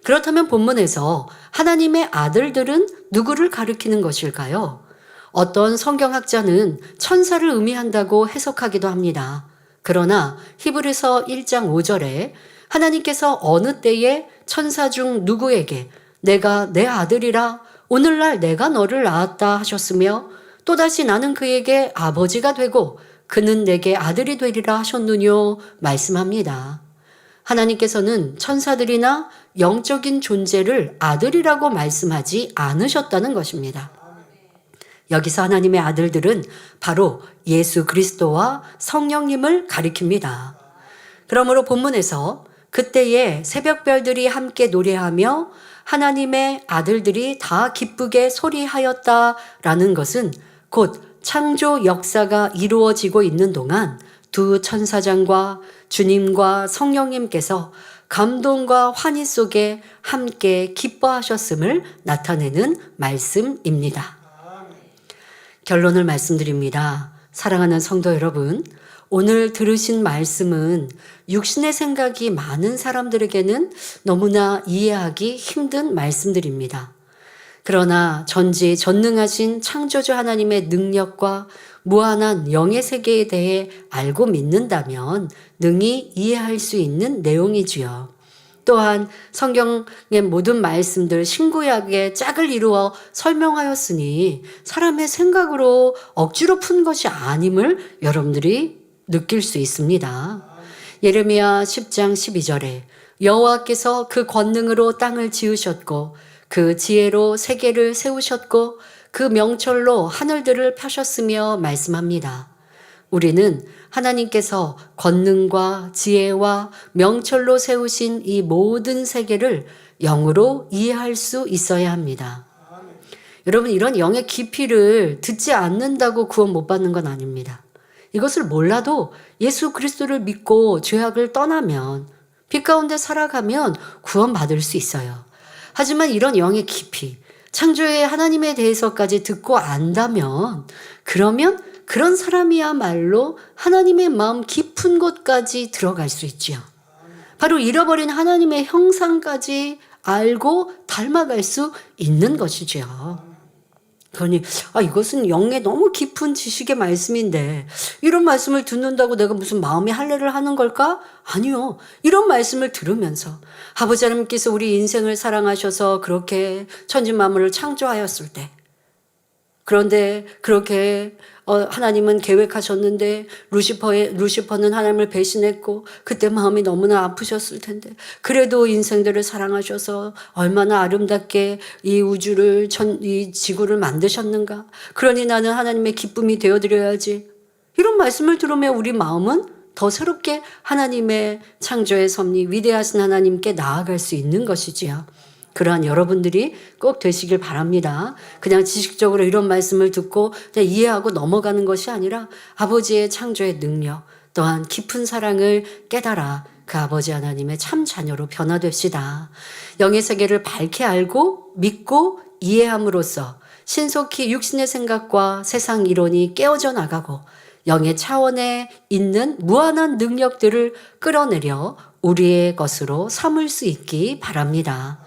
그렇다면 본문에서 하나님의 아들들은 누구를 가리키는 것일까요? 어떤 성경학자는 천사를 의미한다고 해석하기도 합니다. 그러나 히브리서 1장 5절에 하나님께서 어느 때에 천사 중 누구에게 내가 내 아들이라 오늘날 내가 너를 낳았다 하셨으며 또다시 나는 그에게 아버지가 되고 그는 내게 아들이 되리라 하셨느뇨 말씀합니다. 하나님께서는 천사들이나 영적인 존재를 아들이라고 말씀하지 않으셨다는 것입니다. 여기서 하나님의 아들들은 바로 예수 그리스도와 성령님을 가리킵니다. 그러므로 본문에서 그때에 새벽별들이 함께 노래하며 하나님의 아들들이 다 기쁘게 소리하였다라는 것은 곧 창조 역사가 이루어지고 있는 동안 두 천사장과 주님과 성령님께서 감동과 환희 속에 함께 기뻐하셨음을 나타내는 말씀입니다. 결론을 말씀드립니다. 사랑하는 성도 여러분, 오늘 들으신 말씀은 육신의 생각이 많은 사람들에게는 너무나 이해하기 힘든 말씀들입니다. 그러나 전지전능하신 창조주 하나님의 능력과 무한한 영의 세계에 대해 알고 믿는다면 능히 이해할 수 있는 내용이지요. 또한 성경의 모든 말씀들 신구약의 짝을 이루어 설명하였으니 사람의 생각으로 억지로 푼 것이 아님을 여러분들이 느낄 수 있습니다. 예레미야 10장 12절에 여호와께서 그 권능으로 땅을 지으셨고 그 지혜로 세계를 세우셨고 그 명철로 하늘들을 펴셨으며 말씀합니다. 우리는 하나님께서 권능과 지혜와 명철로 세우신 이 모든 세계를 영으로 이해할 수 있어야 합니다. 여러분, 이런 영의 깊이를 듣지 않는다고 구원 못 받는 건 아닙니다. 이것을 몰라도 예수 그리스도를 믿고 죄악을 떠나면 빛 가운데 살아가면 구원받을 수 있어요. 하지만 이런 영의 깊이, 창조의 하나님에 대해서까지 듣고 안다면 그러면 그런 사람이야말로 하나님의 마음 깊은 곳까지 들어갈 수 있지요. 바로 잃어버린 하나님의 형상까지 알고 닮아갈 수 있는 것이지요. 그러니 이것은 영의 너무 깊은 지식의 말씀인데 이런 말씀을 듣는다고 내가 무슨 마음의 할례를 하는 걸까? 아니요. 이런 말씀을 들으면서 아버지 하나님께서 우리 인생을 사랑하셔서 그렇게 천지만물을 창조하였을 때 그런데 그렇게 하나님은 계획하셨는데 루시퍼는 하나님을 배신했고 그때 마음이 너무나 아프셨을 텐데 그래도 인생들을 사랑하셔서 얼마나 아름답게 이 우주를 이 지구를 만드셨는가. 그러니 나는 하나님의 기쁨이 되어드려야지. 이런 말씀을 들으면 우리 마음은 더 새롭게 하나님의 창조의 섭리 위대하신 하나님께 나아갈 수 있는 것이지요. 그러한 여러분들이 꼭 되시길 바랍니다. 그냥 지식적으로 이런 말씀을 듣고 그냥 이해하고 넘어가는 것이 아니라 아버지의 창조의 능력 또한 깊은 사랑을 깨달아 그 아버지 하나님의 참 자녀로 변화됩시다. 영의 세계를 밝게 알고 믿고 이해함으로써 신속히 육신의 생각과 세상 이론이 깨어져 나가고 영의 차원에 있는 무한한 능력들을 끌어내려 우리의 것으로 삼을 수 있기 바랍니다.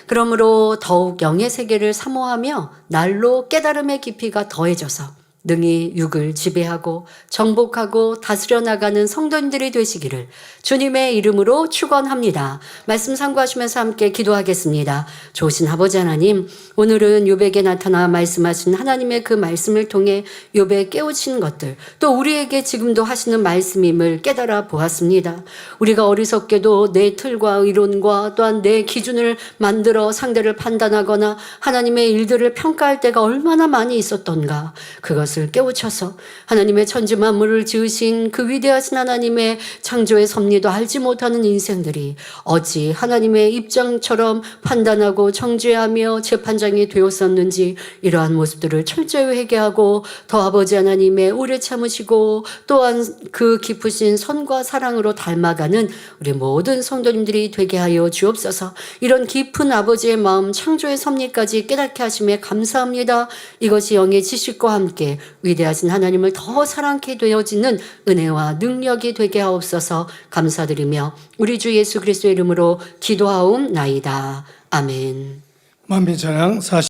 그러므로 더욱 영의 세계를 사모하며 날로 깨달음의 깊이가 더해져서 능히 육을 지배하고 정복하고 다스려 나가는 성도님들이 되시기를 주님의 이름으로 축원합니다. 말씀 상고하시면서 함께 기도하겠습니다. 좋으신 아버지 하나님, 오늘은 욥에게 나타나 말씀하신 하나님의 그 말씀을 통해 욥에 깨우친 것들, 또 우리에게 지금도 하시는 말씀임을 깨달아 보았습니다. 우리가 어리석게도 내 틀과 이론과 또한 내 기준을 만들어 상대를 판단하거나 하나님의 일들을 평가할 때가 얼마나 많이 있었던가. 그것을 그것을 깨우쳐서 하나님의 천지 만물을 지으신 그 위대하신 하나님의 창조의 섭리도 알지 못하는 인생들이 어찌 하나님의 입장처럼 판단하고 정죄하며 재판장이 되었었는지 이러한 모습들을 철저히 회개하고 더 아버지 하나님의 오래 참으시고 또한 그 깊으신 선과 사랑으로 닮아가는 우리 모든 성도님들이 되게 하여 주옵소서. 이런 깊은 아버지의 마음, 창조의 섭리까지 깨닫게 하심에 감사합니다. 이것이 영의 지식과 함께 위대하신 하나님을 더 사랑케 되어지는 은혜와 능력이 되게 하옵소서. 감사드리며 우리 주 예수 그리스도의 이름으로 기도하옵나이다. 아멘. 만민찬양 40